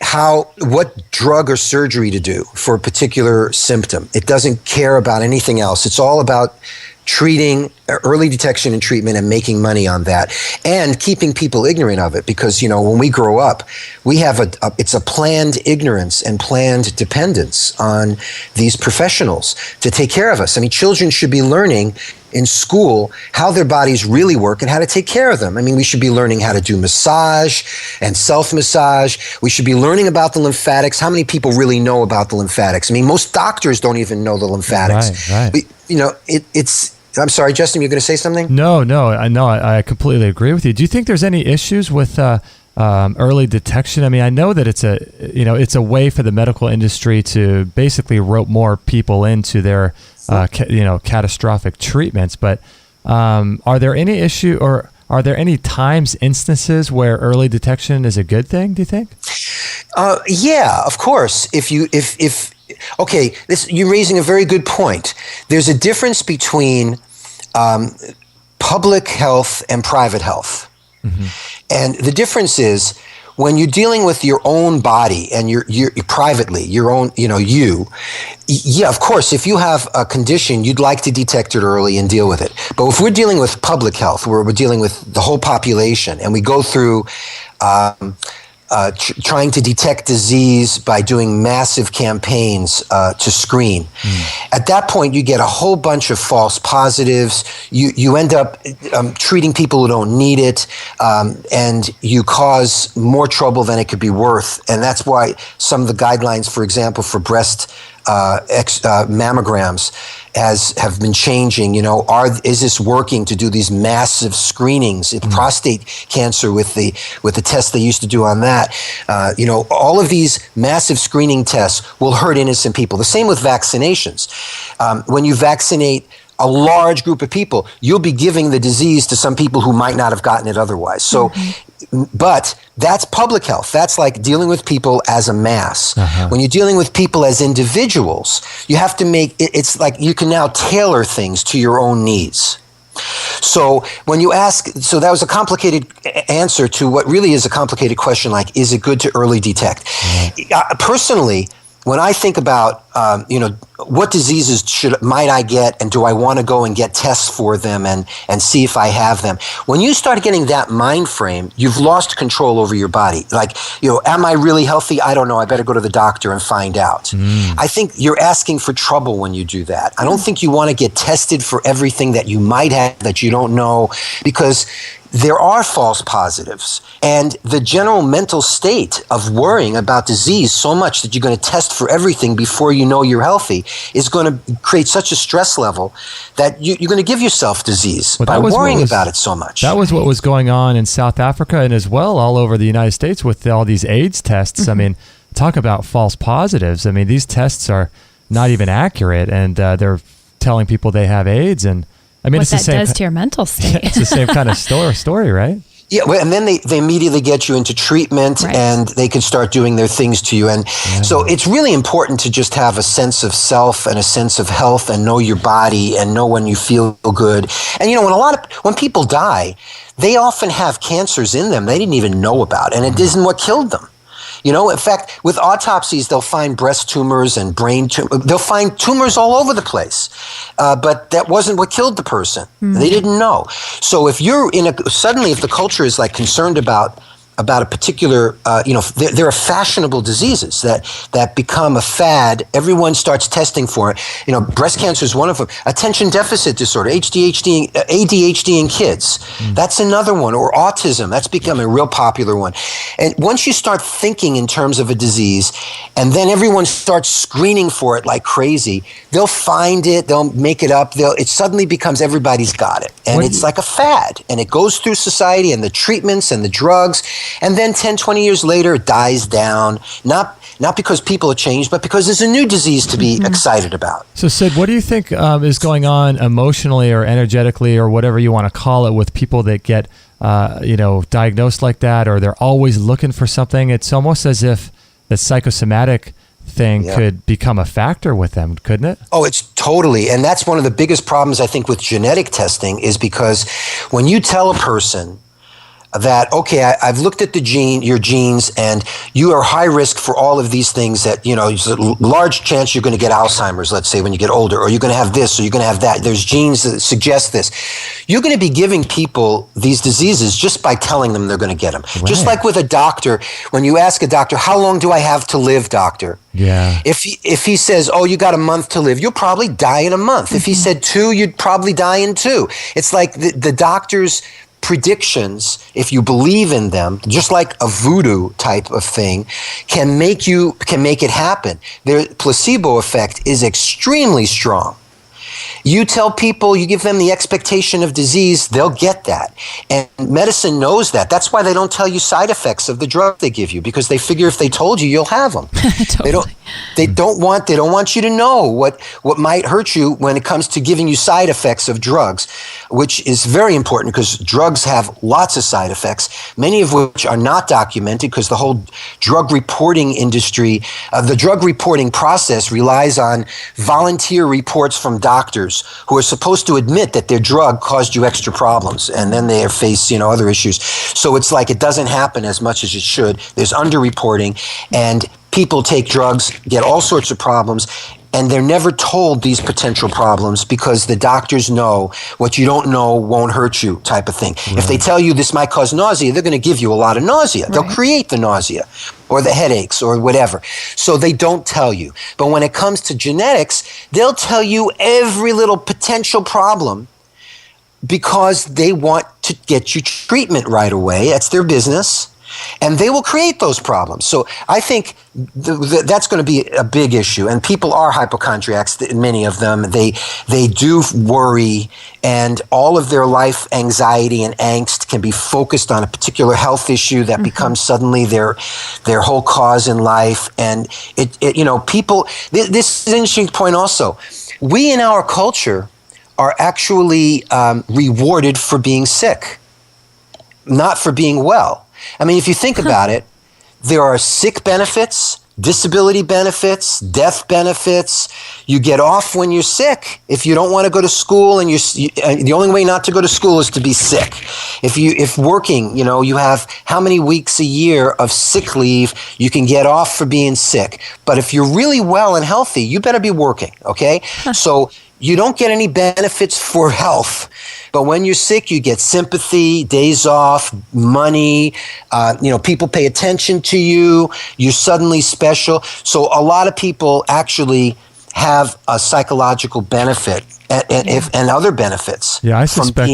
what drug or surgery to do for a particular symptom. It doesn't care about anything else. It's all about treating, early detection and treatment, and making money on that, and keeping people ignorant of it. Because, when we grow up, we have it's a planned ignorance and planned dependence on these professionals to take care of us. I mean, children should be learning in school how their bodies really work and how to take care of them. I mean, we should be learning how to do massage and self-massage. We should be learning about the lymphatics. How many people really know about the lymphatics? I mean, most doctors don't even know the lymphatics. Right. I'm sorry, Justin, you're going to say something? No, I completely agree with you. Do you think there's any issues with early detection? I mean, I know that it's a way for the medical industry to basically rope more people into their catastrophic treatments. But are there any instances where early detection is a good thing, do you think? Yeah, of course. Okay, you're raising a very good point. There's a difference between public health and private health. And the difference is, when you're dealing with your own body and you're privately, your own, of course, if you have a condition, you'd like to detect it early and deal with it. But if we're dealing with public health, where we're dealing with the whole population, and we go through trying to detect disease by doing massive campaigns to screen. At that point, you get a whole bunch of false positives. You end up treating people who don't need it, and you cause more trouble than it could be worth. And that's why some of the guidelines, for example, for breast mammograms have been changing. Is this working to do these massive screenings? Prostate cancer with the test they used to do on that. All of these massive screening tests will hurt innocent people. The same with vaccinations. When you vaccinate a large group of people, you'll be giving the disease to some people who might not have gotten it otherwise. So, but that's public health. That's like dealing with people as a mass. When you're dealing with people as individuals, you have to it's like you can now tailor things to your own needs. So when you so that was a complicated answer to what really is a complicated question, like, is it good to early detect? Personally, when I think about, what diseases might I get, and do I want to go and get tests for them and see if I have them? When you start getting that mind frame, you've lost control over your body. Like, am I really healthy? I don't know. I better go to the doctor and find out. I think you're asking for trouble when you do that. I don't think you want to get tested for everything that you might have that you don't know, because there are false positives. And the general mental state of worrying about disease so much that you're going to test for everything before you know you're healthy is going to create such a stress level that you're going to give yourself disease by worrying about it so much. That was what was going on in South Africa and as well all over the United States with all these AIDS tests. I mean, talk about false positives. I mean, these tests are not even accurate, and they're telling people they have AIDS. And I mean, what it's the that same does to your mental state. It's the same kind of story, right? Yeah, well, and then they immediately get you into treatment, Right. and they can start doing their things to you. And so it's really important to just have a sense of self and a sense of health and know your body and know when you feel good. And, you know, when people die, they often have cancers in them they didn't even know about, and it isn't what killed them. You know, in fact, with autopsies, they'll find breast tumors and brain tumors. They'll find tumors all over the place. But that wasn't what killed the person. They didn't know. So if you're suddenly if the culture is like concerned about a particular, there are fashionable diseases that become a fad. Everyone starts testing for it. You know, breast cancer is one of them. Attention deficit disorder, ADHD in kids. That's another one. Or autism. That's become a real popular one. And once you start thinking in terms of a disease, and then everyone starts screening for it like crazy, they'll find it, they'll make it up, it suddenly becomes everybody's got it. And it's like a fad. And it goes through society and the treatments and the drugs. And then 10, 20 years later, it dies down, not because people have changed, but because there's a new disease to be excited about. So, Sid, what do you think is going on emotionally or energetically or whatever you want to call it with people that get, diagnosed like that, or they're always looking for something? It's almost as if the psychosomatic thing could become a factor with them, couldn't it? Oh, it's totally. And that's one of the biggest problems, I think, with genetic testing is because when you tell a person that, okay, I've looked at your genes, and you are high risk for all of these things that, there's a large chance you're going to get Alzheimer's, let's say, when you get older, or you're going to have this, or you're going to have that. There's genes that suggest this. You're going to be giving people these diseases just by telling them they're going to get them. Right. Just like with a doctor, when you ask a doctor, how long do I have to live, doctor? Yeah. If he says, oh, you got a month to live, you'll probably die in a month. If he said 2, you'd probably die in 2. It's like the doctor's predictions, if you believe in them, just like a voodoo type of thing, can make it happen. Their placebo effect is extremely strong. You tell people, you give them the expectation of disease, they'll get that. And medicine knows that. That's why they don't tell you side effects of the drug they give you, because they figure if they told you, you'll have them. Totally. They don't want you to know what might hurt you when it comes to giving you side effects of drugs, which is very important because drugs have lots of side effects, many of which are not documented because the whole drug reporting industry, the drug reporting process relies on volunteer reports from doctors who are supposed to admit that their drug caused you extra problems, and then they face, other issues. So it's like it doesn't happen as much as it should. There's underreporting, and people take drugs, get all sorts of problems, and they're never told these potential problems because the doctors know what you don't know won't hurt you type of thing. Right. If they tell you this might cause nausea, they're going to give you a lot of nausea. Right. They'll create the nausea or the headaches or whatever. So they don't tell you. But when it comes to genetics, they'll tell you every little potential problem because they want to get you treatment right away. That's their business. And they will create those problems. So I think that's going to be a big issue. And people are hypochondriacs, many of them. They do worry, and all of their life anxiety and angst can be focused on a particular health issue that becomes suddenly their whole cause in life. And people. This is an interesting point also. We in our culture are actually rewarded for being sick, not for being well. I mean, if you think about it, there are sick benefits, disability benefits, death benefits. You get off when you're sick. If you don't want to go to school, and the only way not to go to school is to be sick. If working, you have how many weeks a year of sick leave you can get off for being sick. But if you're really well and healthy, you better be working, okay? So you don't get any benefits for health. But when you're sick, you get sympathy, days off, money, people pay attention to you, you're suddenly special. So a lot of people actually have a psychological benefit and other benefits. Yeah, I suspect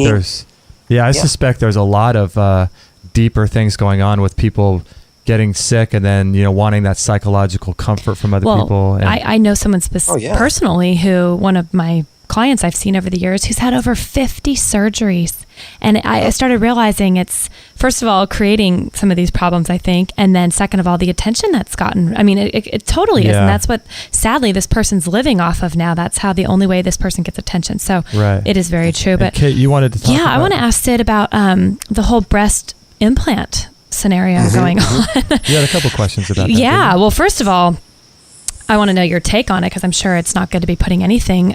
Yeah, I suspect there's a lot of deeper things going on with people getting sick and then, wanting that psychological comfort from other people. And I know someone personally who, one of my clients I've seen over the years, who's had over 50 surgeries. And I started realizing it's, first of all, creating some of these problems, I think. And then second of all, the attention that's gotten. I mean, it totally is. And that's what, sadly, this person's living off of now. That's how the only way this person gets attention. So it is very true. But Kate, you wanted to talk about... I want to ask Sid about the whole breast implant scenario going on. You had a couple questions about that. Yeah. Well, first of all, I want to know your take on it, because I'm sure it's not good to be putting anything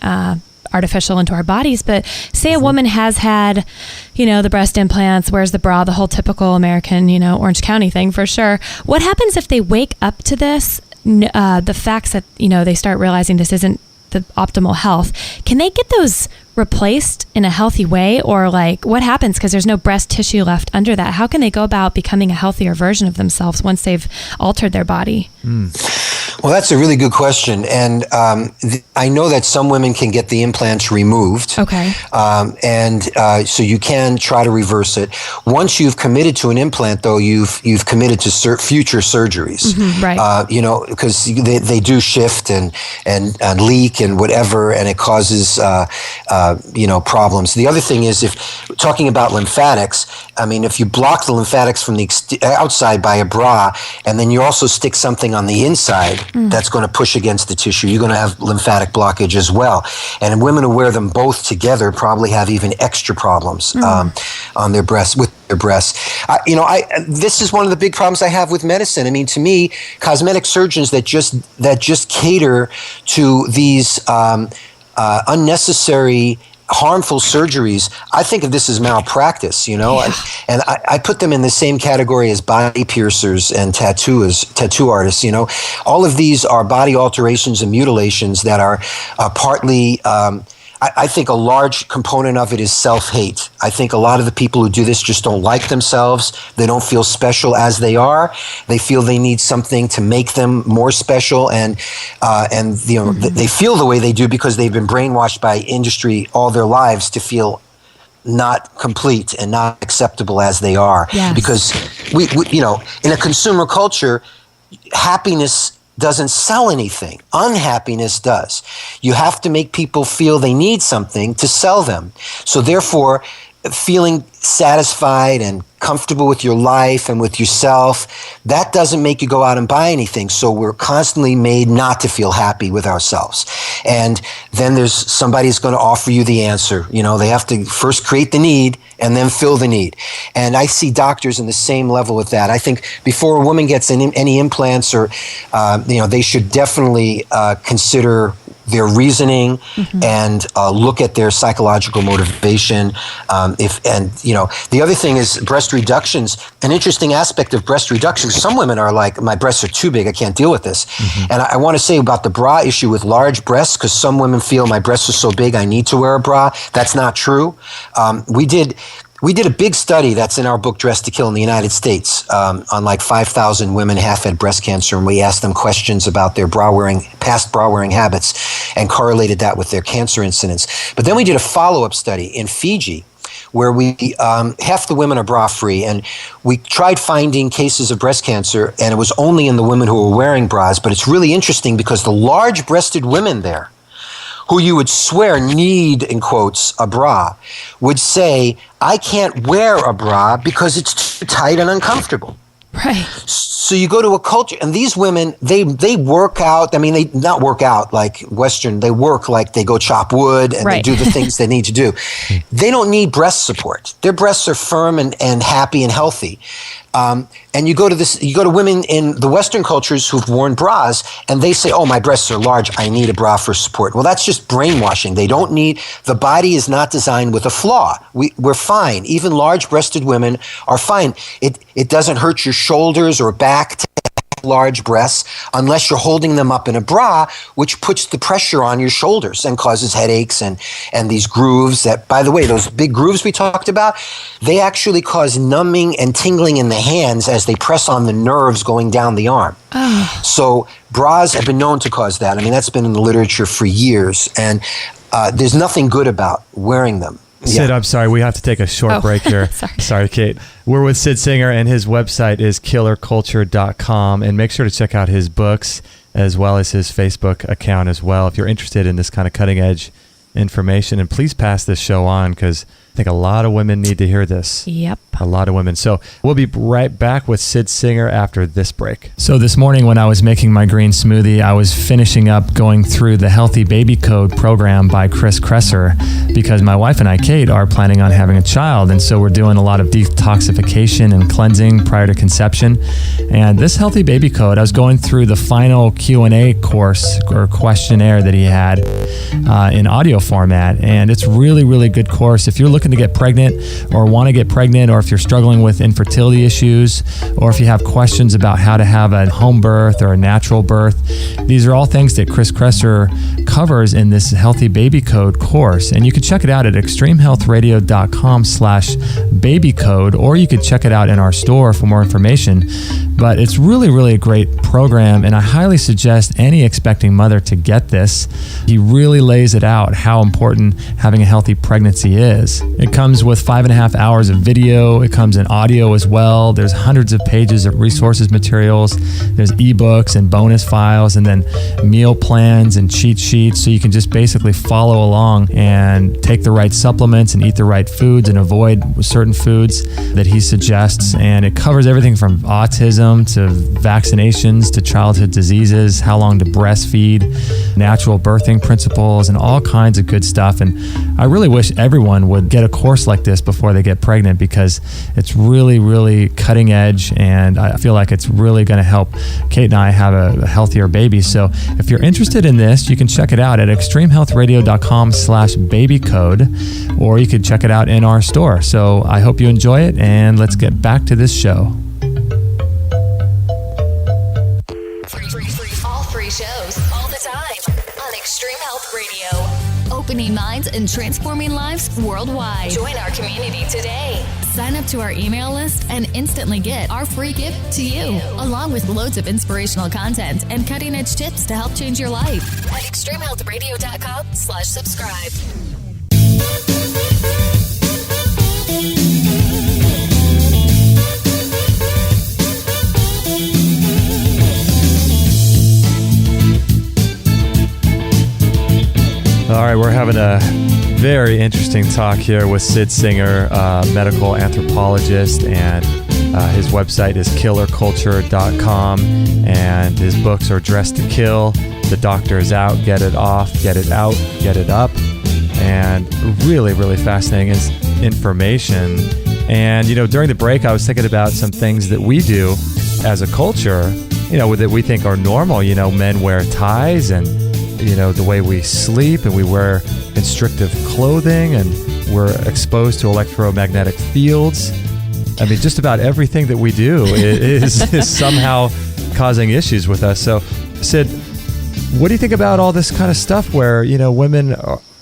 artificial into our bodies. But say a woman has had, the breast implants, wears the bra, the whole typical American, Orange County thing for sure. What happens if they wake up to this, the facts that, they start realizing this isn't the optimal health? Can they get those replaced in a healthy way, or what happens because there's no breast tissue left under that? How can they go about becoming a healthier version of themselves once they've altered their body? Well, that's a really good question. And I know that some women can get the implants removed. Okay. So you can try to reverse it. Once you've committed to an implant, though, you've committed to future surgeries. Right. Because they do shift and leak and whatever, and it causes problems. The other thing is, if talking about lymphatics, I mean, if you block the lymphatics from the outside by a bra, and then you also stick something on the inside that's going to push against the tissue, you're going to have lymphatic blockage as well. And women who wear them both together probably have even extra problems on their breasts, with their breasts. This is one of the big problems I have with medicine. I mean, to me, cosmetic surgeons that just cater to these unnecessary, harmful surgeries, I think of this as malpractice, and I put them in the same category as body piercers and tattoo artists. All of these are body alterations and mutilations that are partly. I think a large component of it is self-hate. I think a lot of the people who do this just don't like themselves. They don't feel special as they are. They feel they need something to make them more special, and they feel the way they do because they've been brainwashed by industry all their lives to feel not complete and not acceptable as they are. Yes. Because we in a consumer culture, happiness doesn't sell anything. Unhappiness does. You have to make people feel they need something to sell them. So therefore, feeling satisfied and comfortable with your life and with yourself, that doesn't make you go out and buy anything. So we're constantly made not to feel happy with ourselves. And then there's somebody who's going to offer you the answer. They have to first create the need and then fill the need. And I see doctors in the same level with that. I think before a woman gets any implants, or they should definitely consider their reasoning and look at their psychological motivation. The other thing is breast reductions. An interesting aspect of breast reductions, some women are like, my breasts are too big, I can't deal with this. And I want to say about the bra issue with large breasts, because some women feel my breasts are so big I need to wear a bra. That's not true. We did a big study that's in our book, Dress to Kill, in the United States, on like 5,000 women who have had breast cancer, and we asked them questions about their past bra wearing habits, and correlated that with their cancer incidence. But then we did a follow-up study in Fiji, where we half the women are bra free, and we tried finding cases of breast cancer, and it was only in the women who were wearing bras. But it's really interesting because the large-breasted women there, who you would swear need, in quotes, a bra, would say, I can't wear a bra because it's too tight and uncomfortable. Right. So you go to a culture, and these women, they work out. I mean, they not work out like Western. They work like they go chop wood and they do the things they need to do. They don't need breast support. Their breasts are firm and happy and healthy. And you go to women in the Western cultures who've worn bras, and they say, oh, my breasts are large, I need a bra for support. Well, that's just brainwashing. The body is not designed with a flaw. We're fine. Even large-breasted women are fine. It doesn't hurt your shoulders or back to have large breasts unless you're holding them up in a bra, which puts the pressure on your shoulders and causes headaches and these grooves that, by the way, those big grooves we talked about, they actually cause numbing and tingling in the hands as they press on the nerves going down the arm. Oh. So bras have been known to cause that. I mean, that's been in the literature for years, and there's nothing good about wearing them. Sid, I'm sorry. We have to take a short break here. Sorry, Kate. We're with Sid Singer, and his website is killerculture.com. And make sure to check out his books as well as his Facebook account as well if you're interested in this kind of cutting edge information. And please pass this show on, because I think a lot of women need to hear this. Yep. A lot of women. So we'll be right back with Sid Singer after this break. So this morning when I was making my green smoothie, I was finishing up going through the Healthy Baby Code program by Chris Kresser, because my wife and I, Kate, are planning on having a child. And so we're doing a lot of detoxification and cleansing prior to conception. And this Healthy Baby Code, I was going through the final Q&A course or questionnaire that he had in audio format. And it's really, really good course. If you're looking to get pregnant or want to get pregnant, or if you're struggling with infertility issues, or if you have questions about how to have a home birth or a natural birth, these are all things that Chris Kresser covers in this Healthy Baby Code course. And you can check it out at extremehealthradio.com/babycode, or you could check it out in our store for more information. But it's really, really a great program, and I highly suggest any expecting mother to get this. He really lays it out how important having a healthy pregnancy is. It comes with 5.5 hours of video. It comes in audio as well. There's hundreds of pages of resources materials. There's ebooks and bonus files, and then meal plans and cheat sheets. So you can just basically follow along and take the right supplements and eat the right foods and avoid certain foods that he suggests. And it covers everything from autism to vaccinations to childhood diseases, how long to breastfeed, natural birthing principles, and all kinds of good stuff. And I really wish everyone would get a course like this before they get pregnant, because it's really, really cutting edge, and I feel like it's really going to help Kate and I have a healthier baby. So if you're interested in this, you can check it out at extremehealthradio.com/babycode, or you could check it out in our store. So I hope you enjoy it, and let's get back to this show. All free shows, all the time, on Extreme Health Radio. Opening minds and transforming lives worldwide. Join our community today. Sign up to our email list and instantly get our free gift to you, along with loads of inspirational content and cutting-edge tips to help change your life at extremehealthradio.com/subscribe. All right, we're having a very interesting talk here with Sid Singer, medical anthropologist, and his website is killerculture.com, and his books are Dress to Kill, The Doctor is Out, Get It Off, Get It Out, Get It Up, and really, really fascinating information. And, you know, during the break, I was thinking about some things that we do as a culture, you know, that we think are normal. You know, men wear ties, and you know, the way we sleep, and we wear constrictive clothing, and we're exposed to electromagnetic fields. I mean, just about everything that we do is somehow causing issues with us. So, Sid, what do you think about all this kind of stuff where, you know, women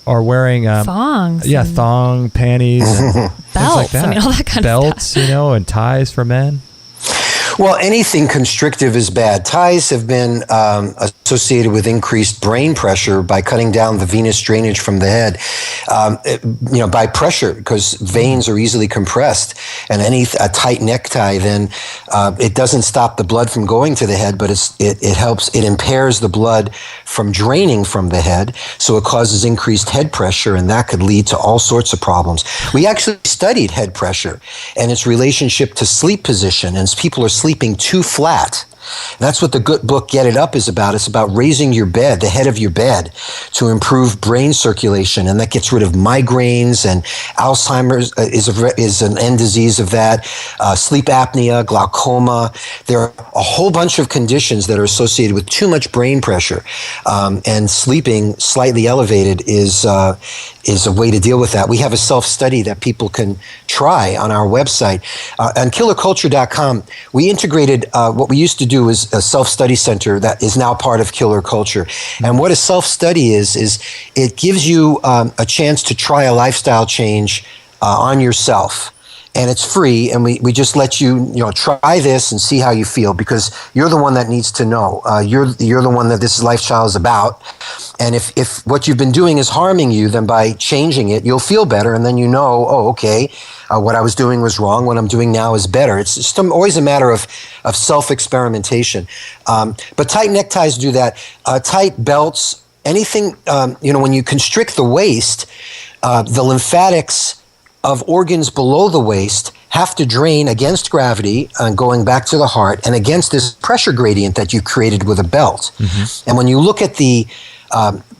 are wearing thongs? Yeah, thong, panties, and belts. Like that. I mean, all that kind belts, of stuff. You know, and ties for men. Well, anything constrictive is bad. Ties have been associated with increased brain pressure by cutting down the venous drainage from the head, by pressure, because veins are easily compressed. And a tight necktie, then it doesn't stop the blood from going to the head, but it impairs the blood from draining from the head. So it causes increased head pressure, and that could lead to all sorts of problems. We actually studied head pressure and its relationship to sleep position, and people are sleeping too flat. That's what the good book Get It Up is about. It's about raising your bed, the head of your bed, to improve brain circulation, and that gets rid of migraines, and Alzheimer's is an end disease of that, sleep apnea, glaucoma. There are a whole bunch of conditions that are associated with too much brain pressure, and sleeping slightly elevated is a way to deal with that. We have a self-study that people can try on our website. On killerculture.com, we integrated what we used to do is a self-study center that is now part of Killer Culture. And what a self-study is it gives you a chance to try a lifestyle change on yourself. and it's free, and we just let you try this and see how you feel, because you're the one that needs to know. You're the one that this lifestyle is about, and if what you've been doing is harming you, then by changing it, you'll feel better, and then okay, what I was doing was wrong. What I'm doing now is better. It's just always a matter of self-experimentation. But tight neckties do that. Tight belts, anything, when you constrict the waist, the lymphatics of organs below the waist have to drain against gravity, going back to the heart, and against this pressure gradient that you created with a belt. And when you look at the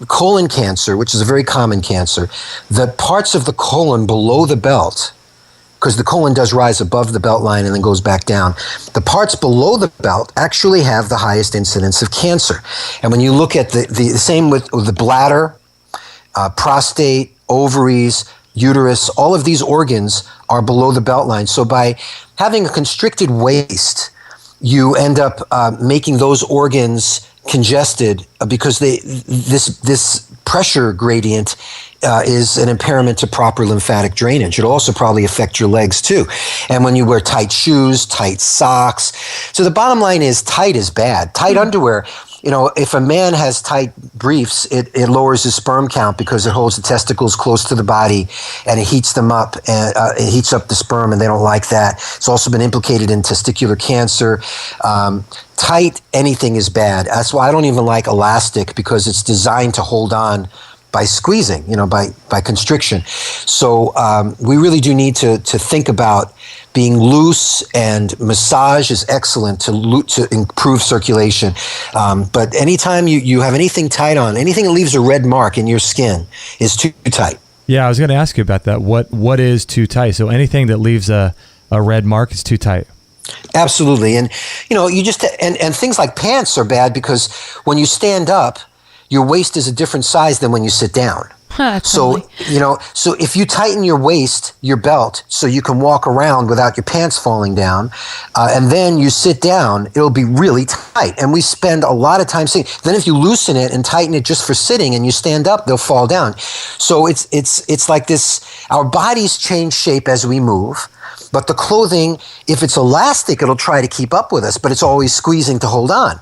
colon cancer, which is a very common cancer, the parts of the colon below the belt, because the colon does rise above the belt line and then goes back down, the parts below the belt actually have the highest incidence of cancer. And when you look at the same with the bladder, prostate, ovaries, uterus, all of these organs are below the belt line. So by having a constricted waist, you end up making those organs congested, because this pressure gradient is an impairment to proper lymphatic drainage. It'll also probably affect your legs too. And when you wear tight shoes, tight socks. So the bottom line is tight is bad. Tight underwear, if a man has tight briefs, it lowers his sperm count because it holds the testicles close to the body and it heats them up, and it heats up the sperm, and they don't like that. It's also been implicated in testicular cancer. Tight anything is bad. That's why I don't even like elastic, because it's designed to hold on by squeezing, by constriction. So we really do need to think about being loose, and massage is excellent to improve circulation. But anytime you have anything tight on, anything that leaves a red mark in your skin is too tight. Yeah, I was going to ask you about that. What is too tight? So anything that leaves a red mark is too tight. Absolutely. And, you just, and things like pants are bad, because when you stand up, your waist is a different size than when you sit down. Totally. So if you tighten your waist, your belt, so you can walk around without your pants falling down, and then you sit down, it'll be really tight. And we spend a lot of time sitting. Then if you loosen it and tighten it just for sitting and you stand up, they'll fall down. So it's like this, our bodies change shape as we move. But the clothing, if it's elastic, it'll try to keep up with us, but it's always squeezing to hold on.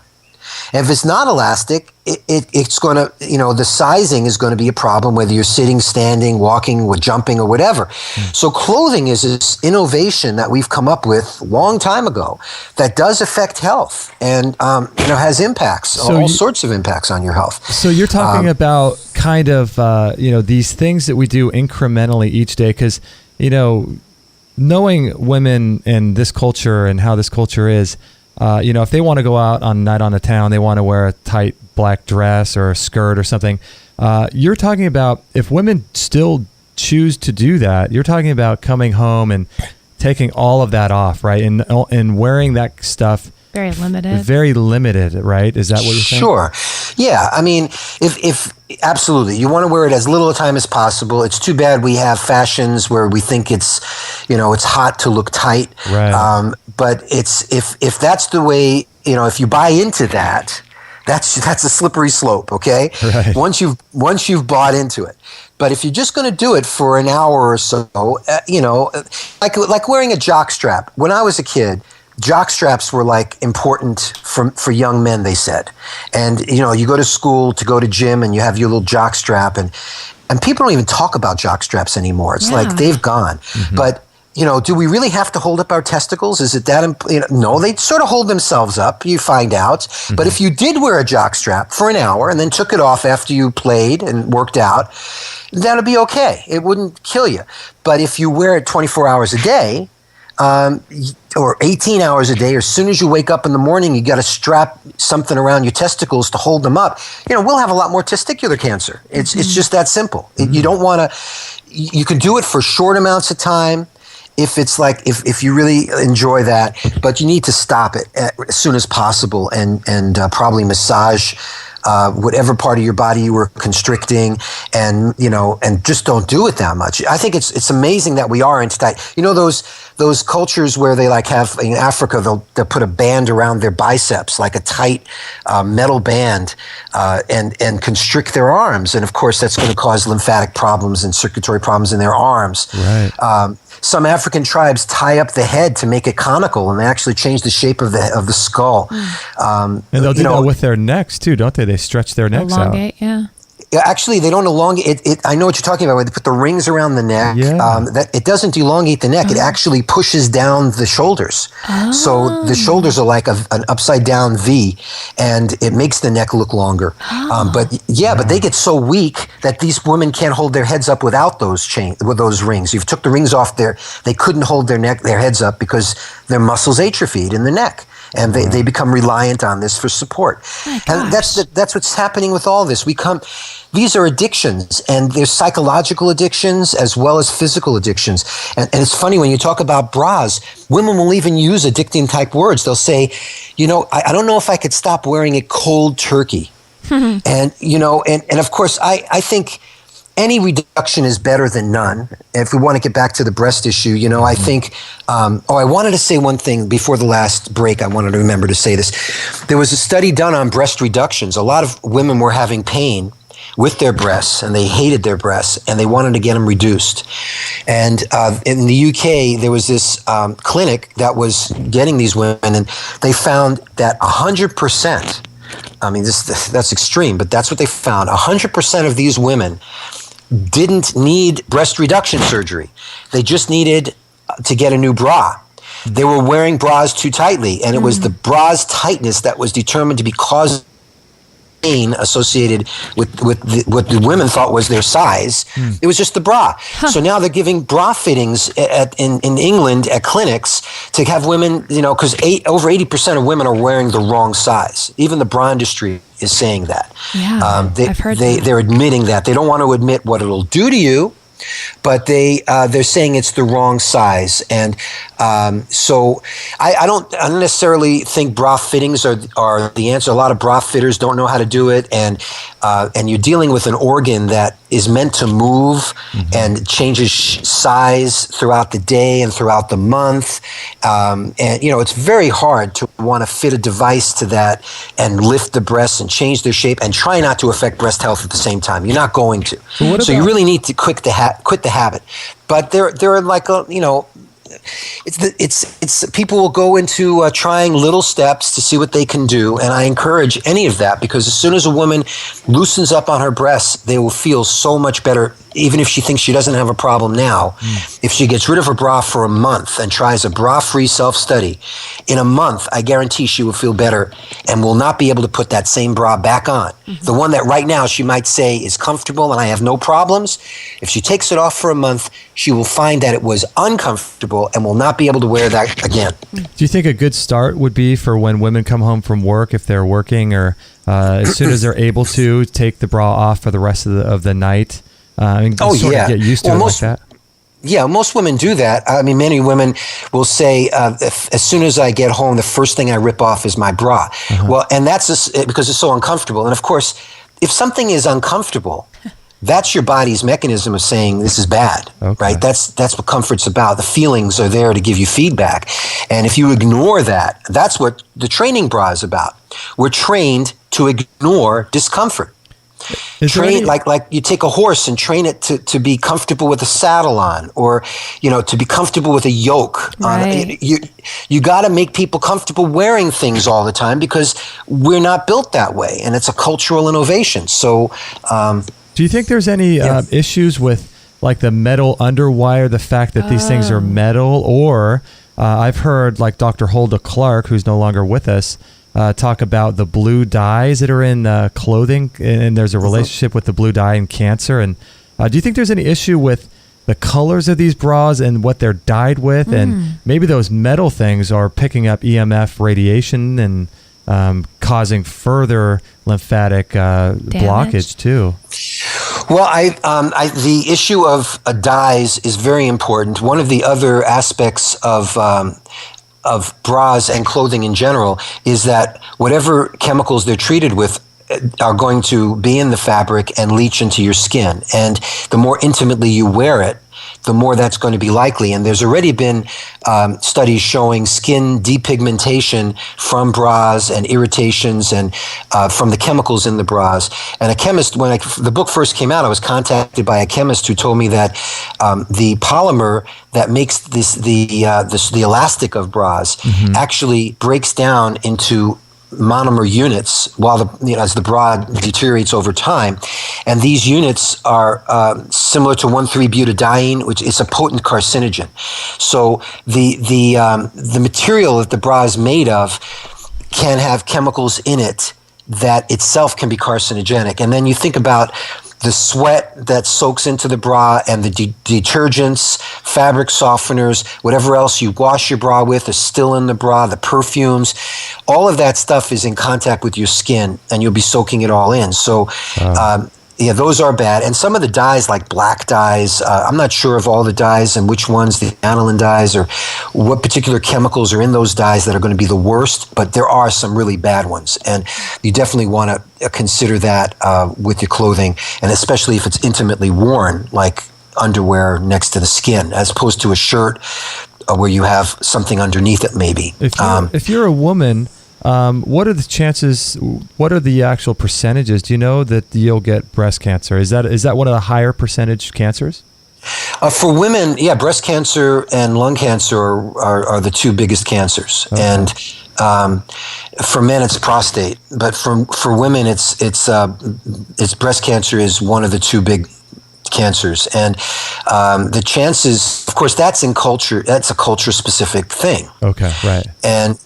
And if it's not elastic, it's going to, the sizing is going to be a problem, whether you're sitting, standing, walking, or jumping, or whatever. So clothing is this innovation that we've come up with a long time ago that does affect health and, has impacts, all sorts of impacts on your health. So you're talking about kind of, these things that we do incrementally each day, because, knowing women and this culture and how this culture is, if they want to go out on a night on the town, they want to wear a tight black dress or a skirt or something. You're talking about, if women still choose to do that, you're talking about coming home and taking all of that off, right? And wearing that stuff. Very limited, right? Is that what you're saying? Sure. Yeah. I mean, if absolutely, you want to wear it as little time as possible. It's too bad we have fashions where we think it's hot to look tight. Right. But if that's the way, if you buy into that, that's a slippery slope. Okay. Right. Once you've bought into it. But if you're just going to do it for an hour or so, like wearing a jock strap. When I was a kid, jock straps were like important for young men, they said. And, you go to school to go to gym and you have your little jock strap, and people don't even talk about jock straps anymore. It's like they've gone. Mm-hmm. But, do we really have to hold up our testicles? Is it that, no, they sort of hold themselves up, you find out. Mm-hmm. But if you did wear a jock strap for an hour and then took it off after you played and worked out, that'll be okay. It wouldn't kill you. But if you wear it 24 hours a day, or 18 hours a day, or as soon as you wake up in the morning, you got to strap something around your testicles to hold them up. We'll have a lot more testicular cancer. It's just that simple. Mm-hmm. You don't want to. You can do it for short amounts of time, if it's like if you really enjoy that, but you need to stop it as soon as possible and probably massage whatever part of your body you were constricting, and just don't do it that much. I think it's amazing that we aren't tight. Those cultures where they like have in Africa, they'll put a band around their biceps, like a tight metal band, and constrict their arms, and of course that's going to cause lymphatic problems and circulatory problems in their arms. Right. Some African tribes tie up the head to make it conical, and they actually change the shape of the skull. And they'll do that with their necks too, don't they? They stretch their necks elongate, out. Yeah. Actually, they don't elongate it. I know what you're talking about. Where they put the rings around the neck. Yeah. That it doesn't elongate the neck. It actually pushes down the shoulders. So the shoulders are like an upside down V, and it makes the neck look longer. But they get so weak that these women can't hold their heads up without with those rings. You've took the rings off they couldn't hold their heads up because their muscles atrophied in the neck. And they become reliant on this for support. And that's what's happening with all this. These are addictions, and there's psychological addictions as well as physical addictions. And it's funny when you talk about bras, women will even use addicting type words. They'll say, I don't know if I could stop wearing it cold turkey. And of course, I think any reduction is better than none. If we want to get back to the breast issue, I think, I wanted to say one thing before the last break. I wanted to remember to say this. There was a study done on breast reductions. A lot of women were having pain with their breasts, and they hated their breasts, and they wanted to get them reduced. And in the UK, there was this clinic that was getting these women, and they found that 100%, I mean, that's extreme, but that's what they found. 100% of these women didn't need breast reduction surgery. They just needed to get a new bra. They were wearing bras too tightly, and it was the bra's tightness that was determined to be causing pain associated with what the women thought was their size. It was just the bra. So now they're giving bra fittings in England at clinics to have women, because over 80% of women are wearing the wrong size. Even the bra industry is saying that. Yeah, I've heard that. They're admitting that. They don't want to admit what it'll do to you, but they're saying it's the wrong size. And so I don't necessarily think bra fittings are the answer. A lot of bra fitters don't know how to do it, and you're dealing with an organ that is meant to move and changes size throughout the day and throughout the month. And it's very hard to want to fit a device to that and lift the breasts and change their shape and try not to affect breast health at the same time. You're not going to. So you really need to quit the habit. But there are like it's people will go into trying little steps to see what they can do, and I encourage any of that, because as soon as a woman loosens up on her breasts, they will feel so much better. Even if she thinks she doesn't have a problem now, if she gets rid of her bra for a month and tries a bra-free self-study, in a month, I guarantee she will feel better and will not be able to put that same bra back on. The one that right now she might say is comfortable and I have no problems, if she takes it off for a month, she will find that it was uncomfortable and will not be able to wear that again. Do you think a good start would be for when women come home from work, if they're working, or as soon as they're able to, take the bra off for the rest of the night? And sort of get used to it like that? Yeah, most women do that. I mean, many women will say, as soon as I get home, the first thing I rip off is my bra. Well, and that's just because it's so uncomfortable. And of course, if something is uncomfortable, that's your body's mechanism of saying this is bad, right? That's what comfort's about. The feelings are there to give you feedback. And if you ignore that, that's what the training bra is about. We're trained to ignore discomfort. Like you take a horse and train it to be comfortable with a saddle on, or to be comfortable with a yoke. Right. You got to make people comfortable wearing things all the time, because we're not built that way, and it's a cultural innovation. So, do you think there's any issues with like the metal underwire, the fact that these things are metal, or I've heard like Dr. Hulda Clark, who's no longer with us, talk about the blue dyes that are in clothing, and there's a relationship with the blue dye and cancer. And do you think there's any issue with the colors of these bras and what they're dyed with? And maybe those metal things are picking up EMF radiation and causing further lymphatic blockage too. Well, the issue of dyes is very important. One of the other aspects of bras and clothing in general is that whatever chemicals they're treated with are going to be in the fabric and leach into your skin. And the more intimately you wear it, the more that's going to be likely. And there's already been studies showing skin depigmentation from bras and irritations and from the chemicals in the bras. And a chemist, when the book first came out, I was contacted by a chemist who told me that the polymer that makes the elastic of bras actually breaks down into monomer units as the bra deteriorates over time, and these units are similar to 1,3-butadiene, which is a potent carcinogen. So the material that the bra is made of can have chemicals in it that itself can be carcinogenic. And then you think about the sweat that soaks into the bra and the detergents, fabric softeners, whatever else you wash your bra with is still in the bra, the perfumes, all of that stuff is in contact with your skin and you'll be soaking it all in. So, yeah, those are bad. And some of the dyes, like black dyes, I'm not sure of all the dyes and which ones, the aniline dyes, or what particular chemicals are in those dyes that are going to be the worst, but there are some really bad ones. And you definitely want to consider that with your clothing, and especially if it's intimately worn, like underwear next to the skin, as opposed to a shirt where you have something underneath it maybe. If you're a woman, what are the chances, what are the actual percentages? Do you know that you'll get breast cancer? Is that one of the higher percentage cancers? For women, yeah, breast cancer and lung cancer are the two biggest cancers. Okay. And for men, it's prostate. But for women, it's breast cancer is one of the two big cancers. And the chances, of course, that's in culture. That's a culture-specific thing. Okay, right. And,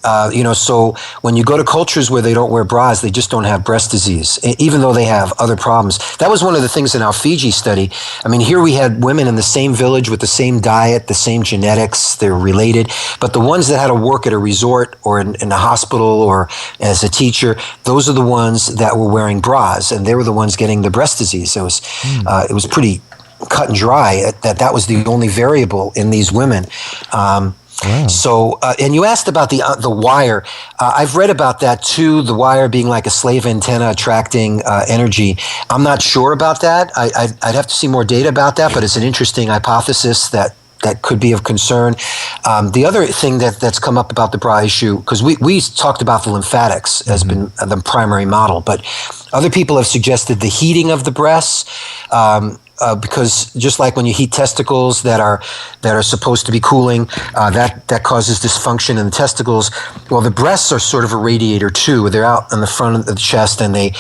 so when you go to cultures where they don't wear bras, they just don't have breast disease, even though they have other problems. That was one of the things in our Fiji study. I mean, here we had women in the same village with the same diet, the same genetics, they're related. But the ones that had to work at a resort or in a hospital or as a teacher, those are the ones that were wearing bras, and they were the ones getting the breast disease. It was pretty cut and dry that was the only variable in these women. Wow. So, and you asked about the wire. I've read about that too, the wire being like a slave antenna attracting energy. I'm not sure about that. I'd have to see more data about that, but it's an interesting hypothesis that could be of concern. The other thing that's come up about the bra issue, because we talked about the lymphatics as been the primary model, but other people have suggested the heating of the breasts, because just like when you heat testicles that are supposed to be cooling, that causes dysfunction in the testicles. Well, the breasts are sort of a radiator too. They're out in the front of the chest, and they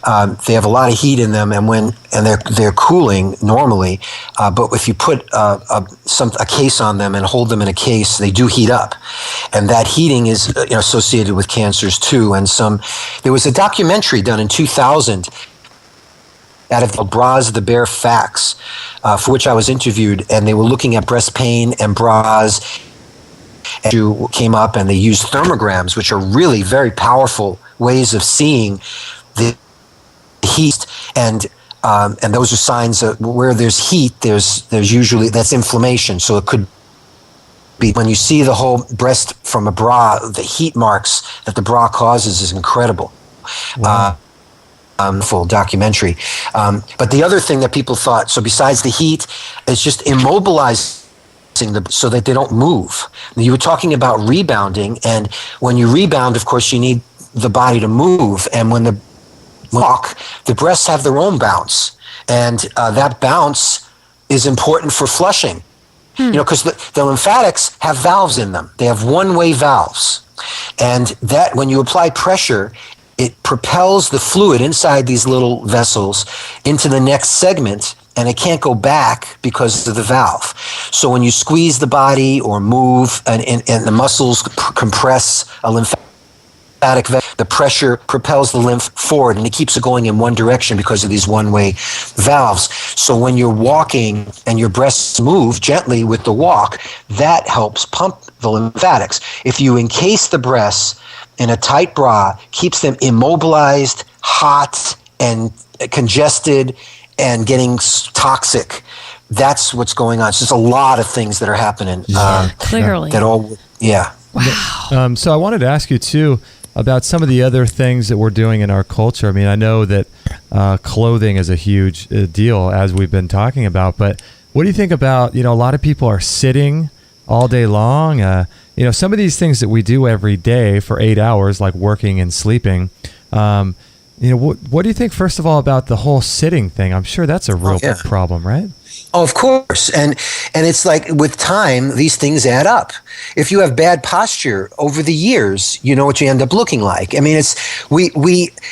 have a lot of heat in them, and they're cooling normally. But if you put a case on them and hold them in a case, they do heat up, and that heating is associated with cancers too. And there was a documentary done in 2000. Out of the Bras, the Bare Facts, for which I was interviewed, and they were looking at breast pain and bras. And came up, and they used thermograms, which are really very powerful ways of seeing the heat, and those are signs of where there's heat. There's usually that's inflammation. So it could be when you see the whole breast from a bra, the heat marks that the bra causes is incredible. Wow. Full documentary. But the other thing that people thought, so besides the heat, is just immobilizing them so that they don't move. You were talking about rebounding, and when you rebound, of course, you need the body to move. And when the walk, the breasts have their own bounce, and that bounce is important for flushing. Because the lymphatics have valves in them. They have one-way valves, and that when you apply pressure, it propels the fluid inside these little vessels into the next segment, and it can't go back because of the valve. So when you squeeze the body or move and the muscles compress a lymphatic vessel, the pressure propels the lymph forward, and it keeps it going in one direction because of these one-way valves. So when you're walking and your breasts move gently with the walk, that helps pump the lymphatics. If you encase the breasts in a tight bra, keeps them immobilized, hot, and congested, and getting toxic. That's what's going on. So there's a lot of things that are happening. Clearly. That all, yeah. Wow. So I wanted to ask you too, about some of the other things that we're doing in our culture. I mean, I know that clothing is a huge deal, as we've been talking about, but what do you think about, a lot of people are sitting all day long. Some of these things that we do every day for 8 hours, like working and sleeping, what do you think, first of all, about the whole sitting thing? I'm sure that's a real big problem, right? Oh, of course. And it's like with time, these things add up. If you have bad posture over the years, you know what you end up looking like. I mean,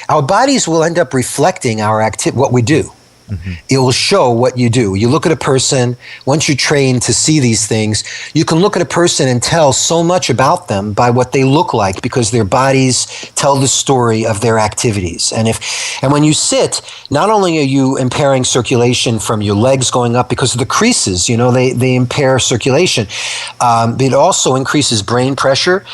our bodies will end up reflecting what we do. Mm-hmm. It will show what you do. You look at a person, once you train to see these things, you can look at a person and tell so much about them by what they look like, because their bodies tell the story of their activities. And when you sit, not only are you impairing circulation from your legs going up because of the creases, they impair circulation, but it also increases brain pressure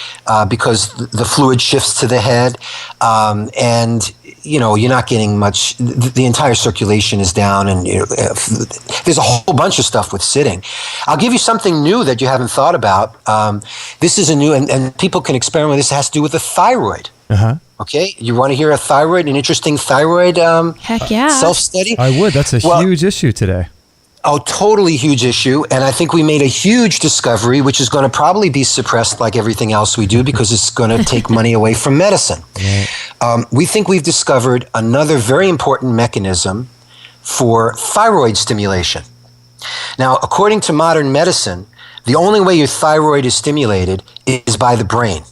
because the fluid shifts to the head, and you're not getting much. The entire circulation is down, and there's a whole bunch of stuff with sitting. I'll give you something new that you haven't thought about. This is a new, and people can experiment with this. It has to do with the thyroid. Uh-huh. Okay, you want to hear an interesting thyroid Heck yeah. self-study? I would. That's a huge issue today. Oh, totally huge issue. And I think we made a huge discovery, which is going to probably be suppressed like everything else we do, because it's going to take money away from medicine. Right. We think we've discovered another very important mechanism for thyroid stimulation. Now, according to modern medicine, the only way your thyroid is stimulated is by the brain.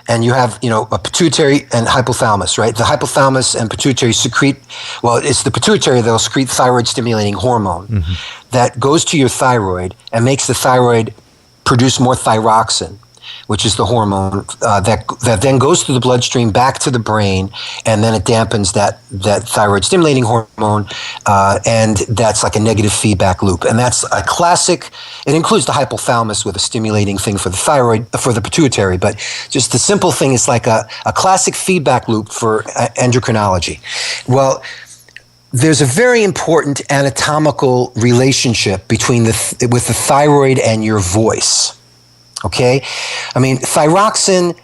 And you have, a pituitary and hypothalamus, right? The hypothalamus and pituitary it's the pituitary that'll secrete thyroid-stimulating hormone that goes to your thyroid and makes the thyroid produce more thyroxine, which is the hormone that then goes through the bloodstream back to the brain, and then it dampens that thyroid-stimulating hormone, and that's like a negative feedback loop. And that's a classic. It includes the hypothalamus with a stimulating thing for the thyroid, for the pituitary, but just the simple thing is like a classic feedback loop for endocrinology. Well, there's a very important anatomical relationship with the thyroid and your voice. Okay? I mean, thyroxine,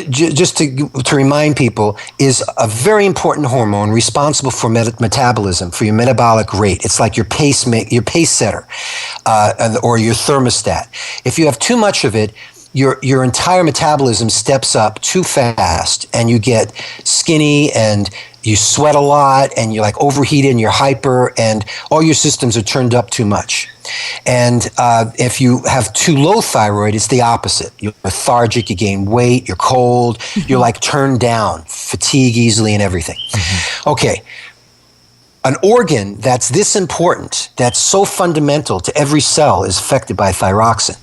just to remind people, is a very important hormone responsible for metabolism, for your metabolic rate. It's like your pace setter, or your thermostat. If you have too much of it, your entire metabolism steps up too fast, and you get skinny, and you sweat a lot, and you're like overheated, and you're hyper, and all your systems are turned up too much. And if you have too low thyroid, it's the opposite. You're lethargic, you gain weight, you're cold, you're like turned down, fatigue easily and everything. Mm-hmm. Okay. An organ that's this important, that's so fundamental to every cell, is affected by thyroxine.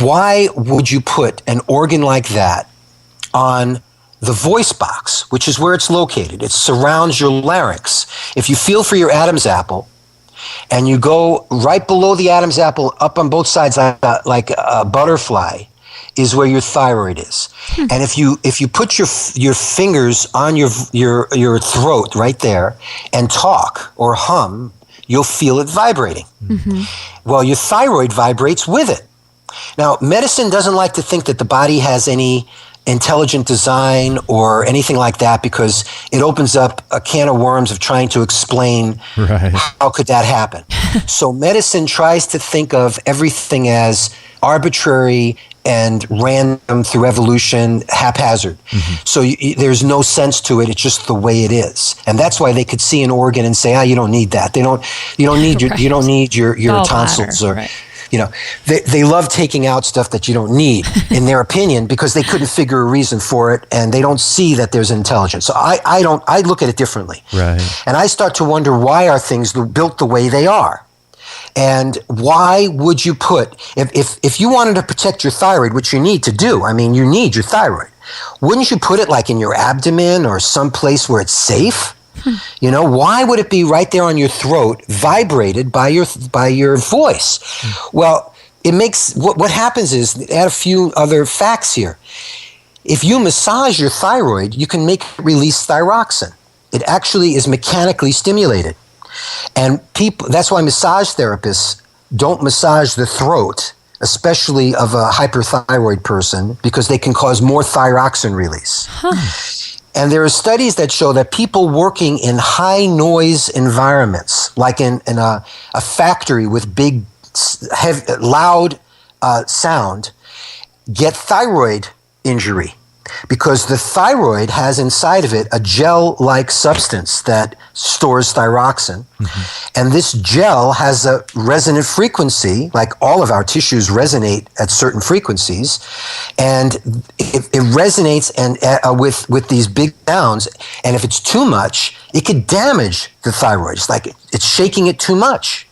Why would you put an organ like that on the voice box, which is where it's located? It surrounds your larynx. If you feel for your Adam's apple, and you go right below the Adam's apple, up on both sides like a butterfly, is where your thyroid is. And if you put your fingers on your throat right there and talk or hum, you'll feel it vibrating. Mm-hmm. Well, your thyroid vibrates with it. Now, medicine doesn't like to think that the body has any intelligent design or anything like that, because it opens up a can of worms of trying to explain how could that happen. So medicine tries to think of everything as arbitrary and random through evolution, haphazard. Mm-hmm. So there's no sense to it. It's just the way it is, and that's why they could see an organ and say, you don't need that. You don't need your tonsils or. Right. They love taking out stuff that you don't need, in their opinion, because they couldn't figure a reason for it, and they don't see that there's intelligence. So I look at it differently. Right. And I start to wonder, why are things built the way they are? And why would you put, if you wanted to protect your thyroid, which you need to do, I mean, you need your thyroid, wouldn't you put it like in your abdomen or someplace where it's safe? Why would it be right there on your throat, vibrated by your voice? Well, it makes, what happens is, add a few other facts here. If you massage your thyroid, you can make it release thyroxine. It actually is mechanically stimulated. And that's why massage therapists don't massage the throat especially of a hyperthyroid person, because they can cause more thyroxine release. And there are studies that show that people working in high noise environments, like in a factory with big, loud sound, get thyroid injury, because the thyroid has inside of it a gel-like substance that stores thyroxine. And this gel has a resonant frequency, like all of our tissues resonate at certain frequencies, and it resonates and with these big sounds, and if it's too much, it could damage the thyroid. It's like it's shaking it too much.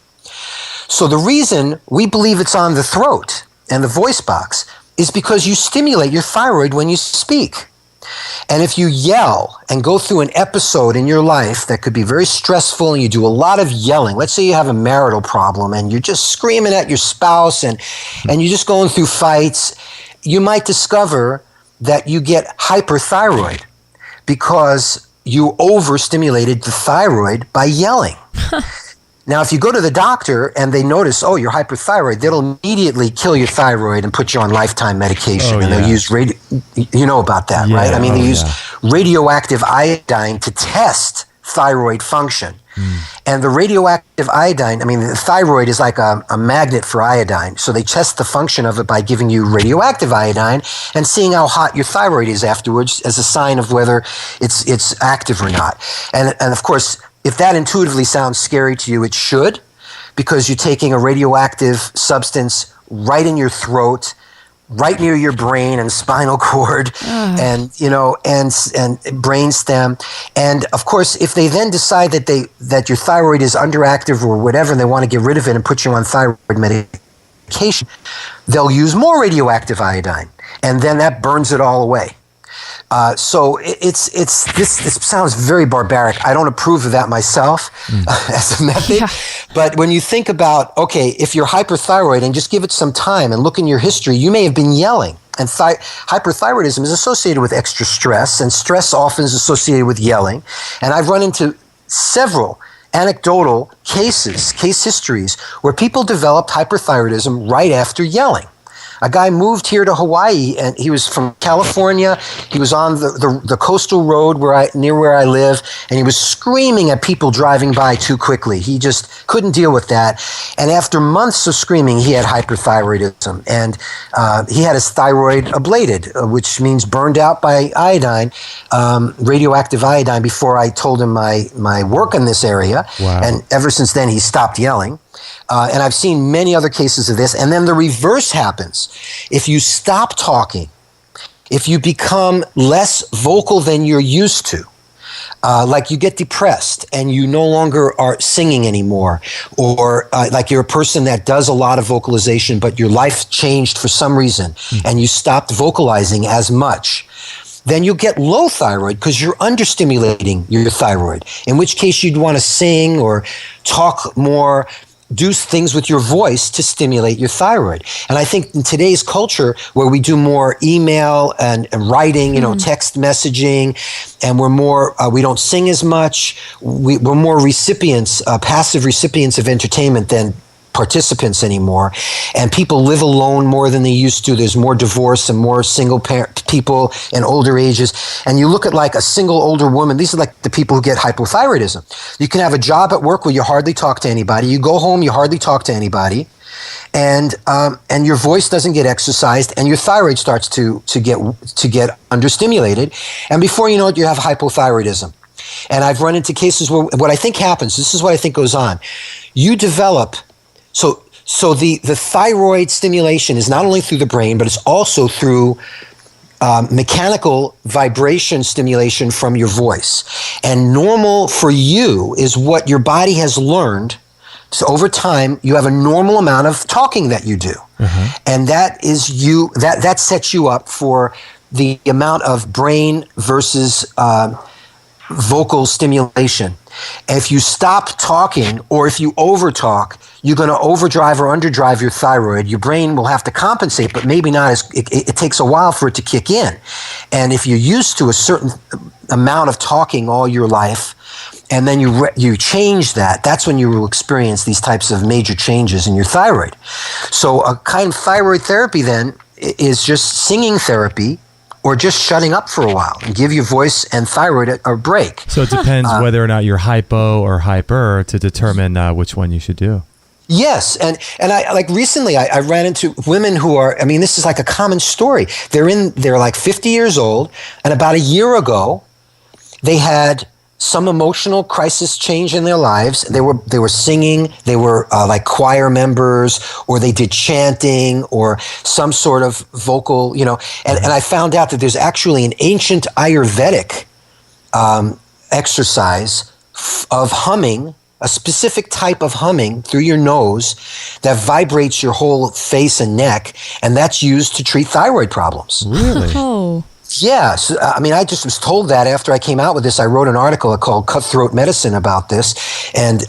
So the reason we believe it's on the throat and the voice box is because you stimulate your thyroid when you speak. And if you yell and go through an episode in your life that could be very stressful, and you do a lot of yelling, let's say you have a marital problem and you're just screaming at your spouse and you're just going through fights, you might discover that you get hyperthyroid because you overstimulated the thyroid by yelling. Now, if you go to the doctor and they notice, oh, you're hyperthyroid, they'll immediately kill your thyroid and put you on lifetime medication. And they'll use you know about that, right? I mean, they use radioactive iodine to test thyroid function. And the radioactive iodine, I mean, the thyroid is like a magnet for iodine. So they test the function of it by giving you radioactive iodine and seeing how hot your thyroid is afterwards as a sign of whether it's active or not. And of course, if that intuitively sounds scary to you, it should, because you're taking a radioactive substance right in your throat, right near your brain and spinal cord, and brain stem. And of course, if they then decide that your thyroid is underactive or whatever, and they want to get rid of it and put you on thyroid medication, they'll use more radioactive iodine, and then that burns it all away. So this sounds very barbaric. I don't approve of that myself as a method. But when you think about, okay, if you're hyperthyroid and just give it some time and look in your history, you may have been yelling. And hyperthyroidism is associated with extra stress, and stress often is associated with yelling. And I've run into several anecdotal case histories where people developed hyperthyroidism right after yelling. A guy moved here to Hawaii, and he was from California. He was on the coastal road near where I live, and he was screaming at people driving by too quickly. He just couldn't deal with that. And after months of screaming, he had hyperthyroidism, and he had his thyroid ablated, which means burned out by iodine, radioactive iodine, before I told him my work in this area. Wow. And ever since then, he stopped yelling. And I've seen many other cases of this. And then the reverse happens. If you stop talking, if you become less vocal than you're used to, like you get depressed and you no longer are singing anymore, or like you're a person that does a lot of vocalization, but your life changed for some reason and you stopped vocalizing as much, then you'll get low thyroid because you're understimulating your thyroid, in which case you'd want to sing or talk more, do things with your voice to stimulate your thyroid. And I think in today's culture, where we do more email and writing, text messaging, and we're more, we don't sing as much, we're more recipients, passive recipients of entertainment than participants anymore, and people live alone more than they used to. There's more divorce and more single parent people in older ages. And you look at like a single older woman, these are like the people who get hypothyroidism. You can have a job at work where you hardly talk to anybody. You go home, you hardly talk to anybody. And your voice doesn't get exercised, and your thyroid starts to get understimulated. And before you know it, you have hypothyroidism. And I've run into cases where what I think happens, this is what I think goes on. You develop, so the thyroid stimulation is not only through the brain, but it's also through mechanical vibration stimulation from your voice. And normal for you is what your body has learned. So over time, you have a normal amount of talking that you do. And that is that sets you up for the amount of brain versus vocal stimulation. If you stop talking, or if you overtalk, you're going to overdrive or underdrive your thyroid. Your brain will have to compensate, but maybe not as it takes a while for it to kick in. And if you're used to a certain amount of talking all your life, and then you change that, that's when you will experience these types of major changes in your thyroid. So a kind of thyroid therapy then is just singing therapy, or just shutting up for a while and give your voice and thyroid a break. So it depends whether or not you're hypo or hyper to determine which one you should do. Yes, and I like recently I ran into women who are, I mean, this is like a common story. They're like 50 years old, and about a year ago, they had some emotional crisis change in their lives. They were singing, they were like choir members, or they did chanting or some sort of vocal, and I found out that there's actually an ancient Ayurvedic exercise of humming, a specific type of humming through your nose that vibrates your whole face and neck, and that's used to treat thyroid problems. Really? Oh. Yeah, so, I mean, I just was told that after I came out with this. I wrote an article called "Cutthroat Medicine" about this, and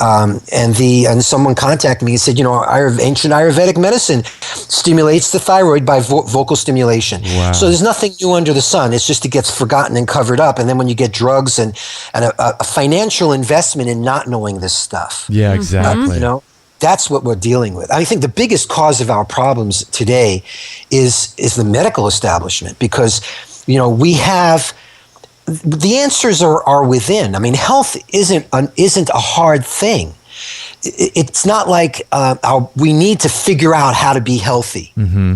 someone contacted me and said, ancient Ayurvedic medicine stimulates the thyroid by vocal stimulation. Wow. So there's nothing new under the sun. It's just it gets forgotten and covered up, and then when you get drugs and a financial investment in not knowing this stuff. Yeah, exactly. That's what we're dealing with. I think the biggest cause of our problems today is the medical establishment, because we have the answers are within. I mean, health isn't a hard thing. It's not like we need to figure out how to be healthy. Mm-hmm.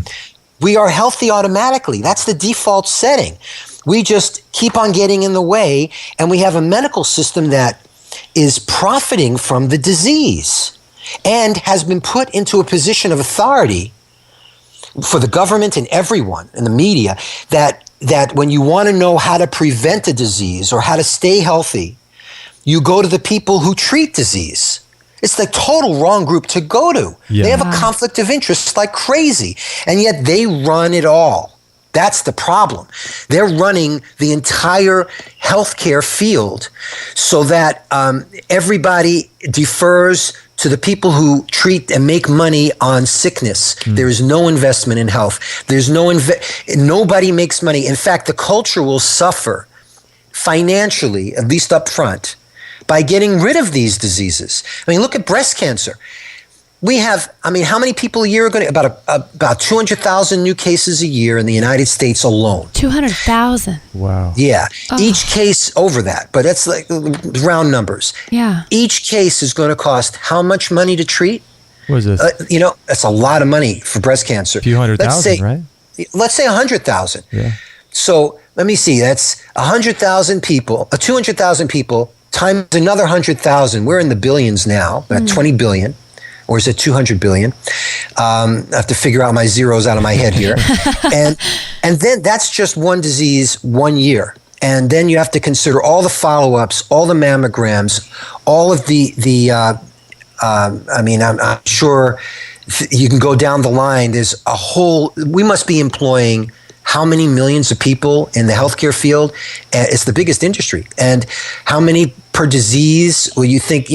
We are healthy automatically. That's the default setting. We just keep on getting in the way, and we have a medical system that is profiting from the disease and has been put into a position of authority for the government and everyone in the media that when you want to know how to prevent a disease or how to stay healthy, you go to the people who treat disease. It's the total wrong group to go to. Yeah. They have a conflict of interest like crazy, and yet they run it all. That's the problem. They're running the entire healthcare field so that everybody defers to the people who treat and make money on sickness. There is no investment in health. There's nobody makes money. In fact, the culture will suffer financially, at least up front, by getting rid of these diseases. I mean, look at breast cancer. We have, how many people a year are going to, about 200,000 new cases a year in the United States alone. 200,000. Wow. Yeah. Oh. Each case over that, but that's like round numbers. Yeah. Each case is going to cost how much money to treat? What is this? That's a lot of money for breast cancer. A few hundred thousand, right? Let's say 100,000. Yeah. So let me see, that's 100,000 people, 200,000 people times another 100,000. We're in the billions now, about 20 billion. Or is it 200 billion? I have to figure out my zeros out of my head here. and then that's just one disease, 1 year. And then you have to consider all the follow-ups, all the mammograms, all of I'm sure you can go down the line. There's we must be employing how many millions of people in the healthcare field? It's the biggest industry. And how many per disease? Well, you think,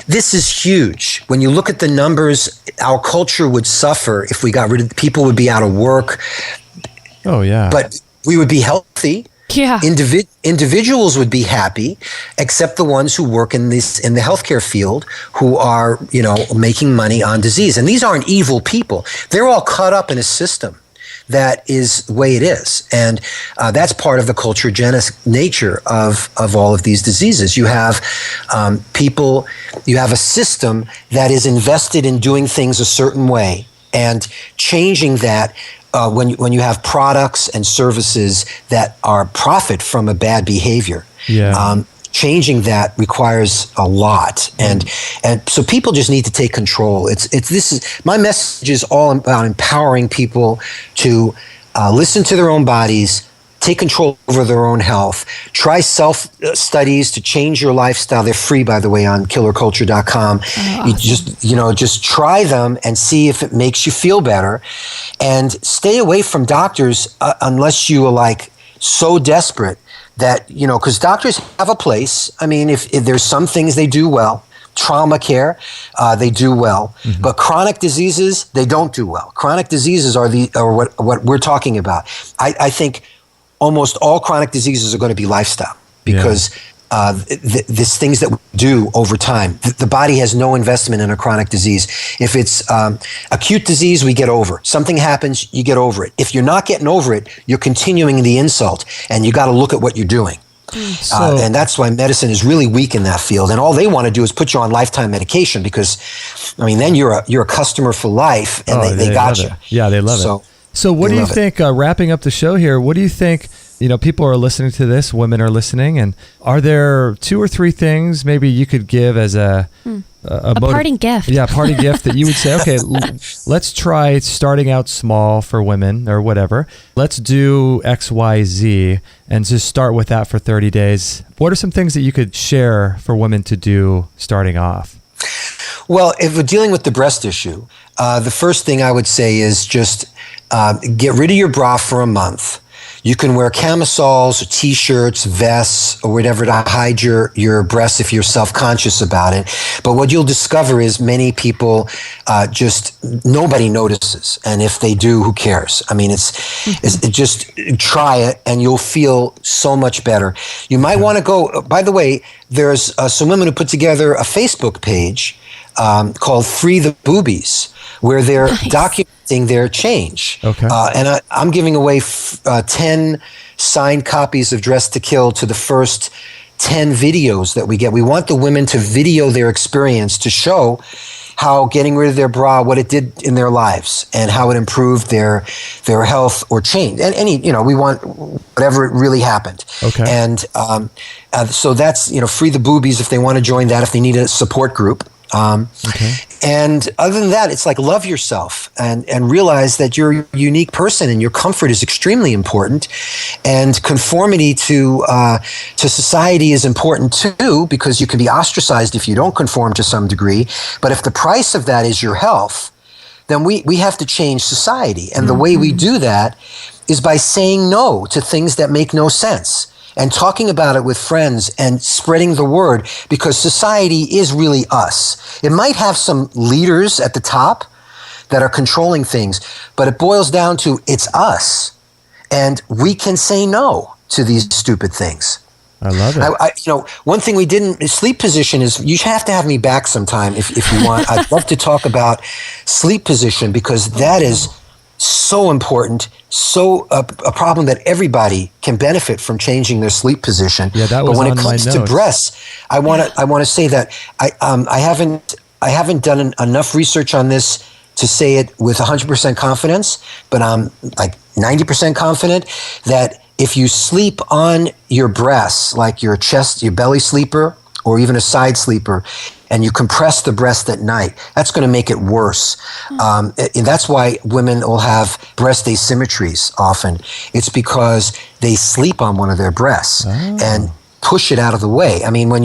this is huge. When you look at the numbers, our culture would suffer if we got rid of, people would be out of work. Oh, yeah. But we would be healthy. Yeah. Individuals would be happy, except the ones who work in the healthcare field who are, making money on disease. And these aren't evil people. They're all caught up in a system that is the way it is. And that's part of the culturogenic nature of all of these diseases. You have you have a system that is invested in doing things a certain way and changing that when you have products and services that are profit from a bad behavior. Yeah. Changing that requires a lot, and so people just need to take control. My message is all about empowering people to listen to their own bodies, take control over their own health, try self-studies to change your lifestyle. They're free, by the way, on killerculture.com. Oh, you just try them and see if it makes you feel better, and stay away from doctors unless you are like so desperate that, because doctors have a place. I mean, if there's some things they do well, trauma care, they do well, but chronic diseases, they don't do well. Chronic diseases are what we're talking about. I think almost all chronic diseases are going to be lifestyle because these things that we do over time. The body has no investment in a chronic disease. If it's acute disease, we get over it. Something happens, you get over it. If you're not getting over it, you're continuing the insult, and you got to look at what you're doing. And that's why medicine is really weak in that field. And all they want to do is put you on lifetime medication because, I mean, then you're a customer for life, and they got you. Yeah, they love it. So what do you think, wrapping up the show here, what do you think, people are listening to this, women are listening, and are there 2 or 3 things maybe you could give as a parting gift? Yeah, a parting gift that you would say, okay, let's try starting out small for women or whatever. Let's do X, Y, Z and just start with that for 30 days. What are some things that you could share for women to do starting off? Well, if we're dealing with the breast issue, the first thing I would say is just get rid of your bra for a month. You can wear camisoles or T-shirts, vests, or whatever to hide your breasts if you're self-conscious about it. But what you'll discover is many people nobody notices. And if they do, who cares? I mean, it's just try it and you'll feel so much better. You might want to go, by the way, there's some women who put together a Facebook page called Free the Boobies, where they're documenting their change. Okay. And I'm giving away 10 signed copies of Dress to Kill to the first 10 videos that we get. We want the women to video their experience to show how getting rid of their bra, what it did in their lives, and how it improved their health or change. And we want whatever it really happened. Okay. And so that's, Free the Boobies if they want to join that, if they need a support group. Okay. And other than that, it's like love yourself and realize that you're a unique person and your comfort is extremely important. And conformity to society is important too, because you can be ostracized if you don't conform to some degree. But if the price of that is your health, then we have to change society. And the way we do that is by saying no to things that make no sense. And talking about it with friends and spreading the word, because society is really us. It might have some leaders at the top that are controlling things, but it boils down to it's us. And we can say no to these stupid things. I love it. One thing we didn't, sleep position is, you have to have me back sometime if you want. I'd love to talk about sleep position because that is so important, so a problem that everybody can benefit from changing their sleep position. Yeah, that was but when on it comes my to notes. breasts, I want to say that I haven't done enough research on this to say it with 100% confidence, but I'm like 90% confident that if you sleep on your breasts, like your chest, your belly sleeper, or even a side sleeper, and you compress the breast at night, that's going to make it worse. And that's why women will have breast asymmetries often. It's because they sleep on one of their breasts and push it out of the way. I mean, when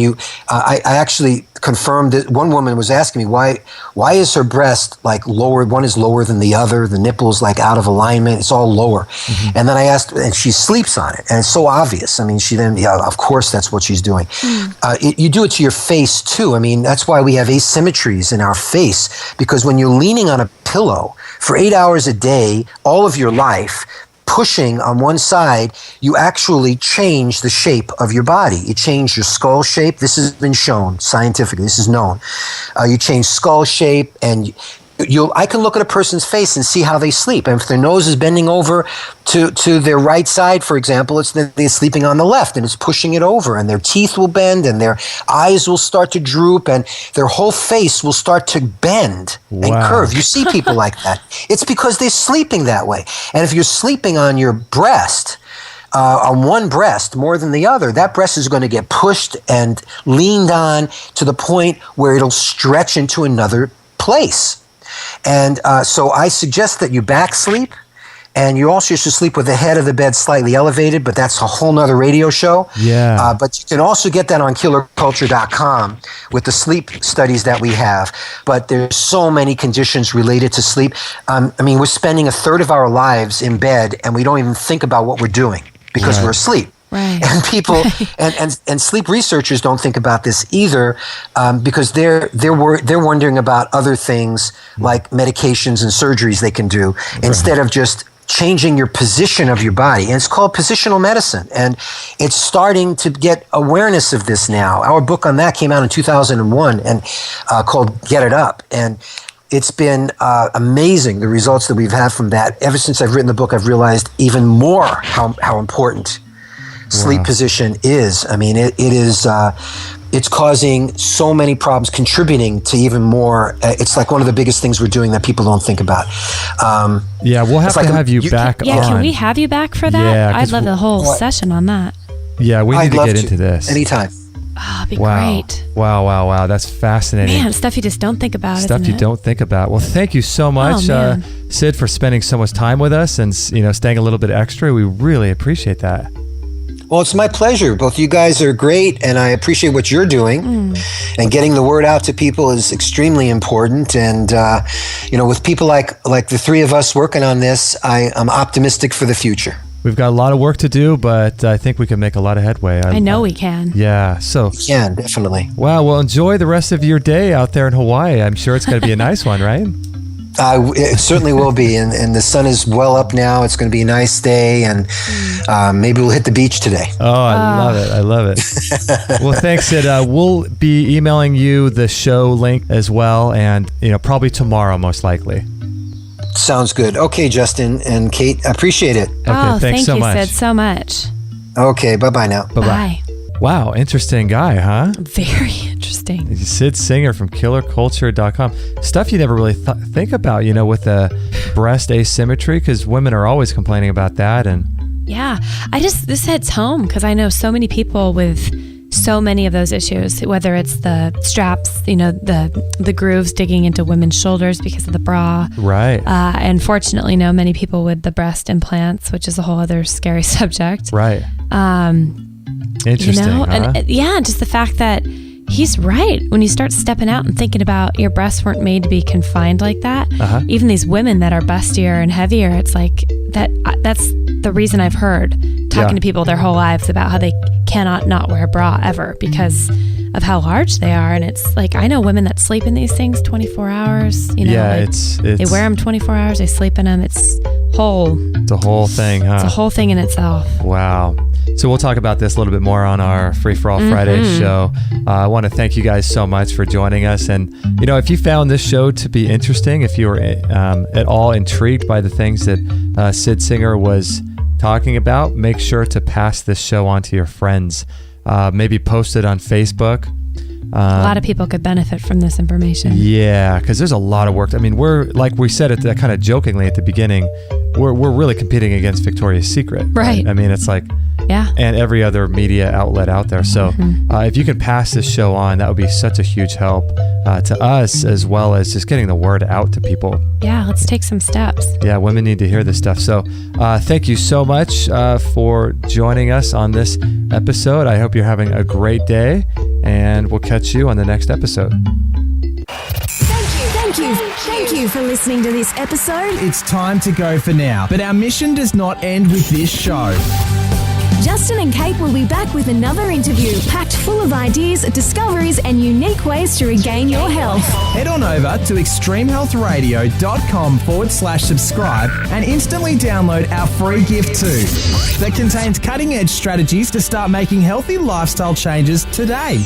I actually confirmed that one woman was asking me, why is her breast like lower? One is lower than the other. The nipple's like out of alignment. It's all lower. Mm-hmm. And then I asked, and she sleeps on it. And it's so obvious. I mean, of course that's what she's doing. You do it to your face too. I mean, that's why we have asymmetries in our face, because when you're leaning on a pillow for 8 hours a day, all of your life, pushing on one side, you actually change the shape of your body. You change your skull shape. This has been shown scientifically. This is known. You change skull shape, and I can look at a person's face and see how they sleep. And if their nose is bending over to their right side, for example, it's that they're sleeping on the left and it's pushing it over, and their teeth will bend and their eyes will start to droop and their whole face will start to bend and curve. You see people like that. It's because they're sleeping that way. And if you're sleeping on your breast, on one breast more than the other, that breast is going to get pushed and leaned on to the point where it'll stretch into another place. And so I suggest that you back sleep, and you also should sleep with the head of the bed slightly elevated, but that's a whole nother radio show. Yeah. But you can also get that on killerculture.com with the sleep studies that we have. But there's so many conditions related to sleep. I mean, we're spending a third of our lives in bed, and we don't even think about what we're doing because we're asleep. Right. And people and sleep researchers don't think about this either, because they're wondering about other things like medications and surgeries they can do instead of just changing your position of your body. And it's called Positional Medicine. And it's starting to get awareness of this now. Our book on that came out in 2001 and called Get It Up. And it's been amazing, the results that we've had from that. Ever since I've written the book, I've realized even more how important sleep position is. I mean, it is... it's causing so many problems, contributing to even more. It's like one of the biggest things we're doing that people don't think about. We'll have to have you back on. Yeah, can we have you back for that? Yeah, I'd love the whole session on that. Yeah, we need to get into this. Anytime. Oh, it'd be great. Wow. That's fascinating. Man, stuff you just don't think about, Stuff isn't you don't think about. Well, thank you so much, Sid, for spending so much time with us and staying a little bit extra. We really appreciate that. Well, it's my pleasure. Both you guys are great, and I appreciate what you're doing. And getting the word out to people is extremely important. And, with people like the three of us working on this, I'm optimistic for the future. We've got a lot of work to do, but I think we can make a lot of headway. I know we can. Yeah, so. We can, definitely. Wow, well, enjoy the rest of your day out there in Hawaii. I'm sure it's going to be a nice one, right? It certainly will be, and the sun is well up now. It's going to be a nice day, and maybe we'll hit the beach today. Oh, I love it. Well, thanks, Sid. We'll be emailing you the show link as well, and probably tomorrow, most likely. Sounds good. Okay, Justin and Kate, I appreciate it. Okay, thanks so much. Thank you, Sid, so much. Okay, bye-bye now. Bye. Wow, interesting guy, huh? Very interesting. Sid Singer from killerculture.com. Stuff you never really think about, with the breast asymmetry, because women are always complaining about that. And yeah, this hits home because I know so many people with so many of those issues, whether it's the straps, the grooves digging into women's shoulders because of the bra. Right. And fortunately, know many people with the breast implants, which is a whole other scary subject. Right. Interesting, huh? And just the fact that he's right. When you start stepping out and thinking about your breasts weren't made to be confined like that, even these women that are bustier and heavier, it's like that's the reason I've heard talking to people their whole lives about how they cannot not wear a bra ever because of how large they are. And it's like, I know women that sleep in these things 24 hours, it's they wear them 24 hours, they sleep in them. It's a whole thing, huh? It's a whole thing in itself. Wow. So we'll talk about this a little bit more on our Free For All Friday show. I want to thank you guys so much for joining us. And, if you found this show to be interesting, if you were at all intrigued by the things that Sid Singer was talking about, make sure to pass this show on to your friends. Maybe post it on Facebook. A lot of people could benefit from this information. Yeah, because there's a lot of work. I mean, we're, like we said it kind of jokingly at the beginning, we're really competing against Victoria's Secret. Right. I mean, it's like, and every other media outlet out there. So if you could pass this show on, that would be such a huge help to us, as well as just getting the word out to people. Yeah, let's take some steps. Yeah, women need to hear this stuff. So thank you so much for joining us on this episode. I hope you're having a great day, and we'll catch you on the next episode. Thank you for listening to this episode. It's time to go for now, but our mission does not end with this show. Justin and Kate will be back with another interview packed full of ideas, discoveries, and unique ways to regain your health. Head on over to extremehealthradio.com/subscribe and instantly download our free gift too that contains cutting-edge strategies to start making healthy lifestyle changes today.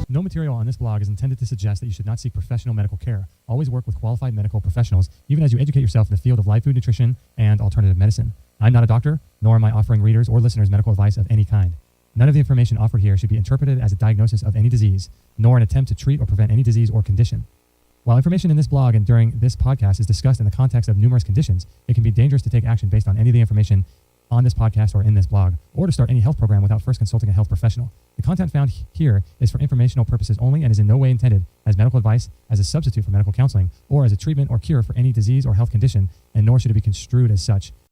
No material on this blog is intended to suggest that you should not seek professional medical care. Always work with qualified medical professionals, even as you educate yourself in the field of live food nutrition and alternative medicine. I'm not a doctor, nor am I offering readers or listeners medical advice of any kind. None of the information offered here should be interpreted as a diagnosis of any disease, nor an attempt to treat or prevent any disease or condition. While information in this blog and during this podcast is discussed in the context of numerous conditions, it can be dangerous to take action based on any of the information on this podcast or in this blog, or to start any health program without first consulting a health professional. The content found here is for informational purposes only and is in no way intended as medical advice, as a substitute for medical counseling, or as a treatment or cure for any disease or health condition, and nor should it be construed as such.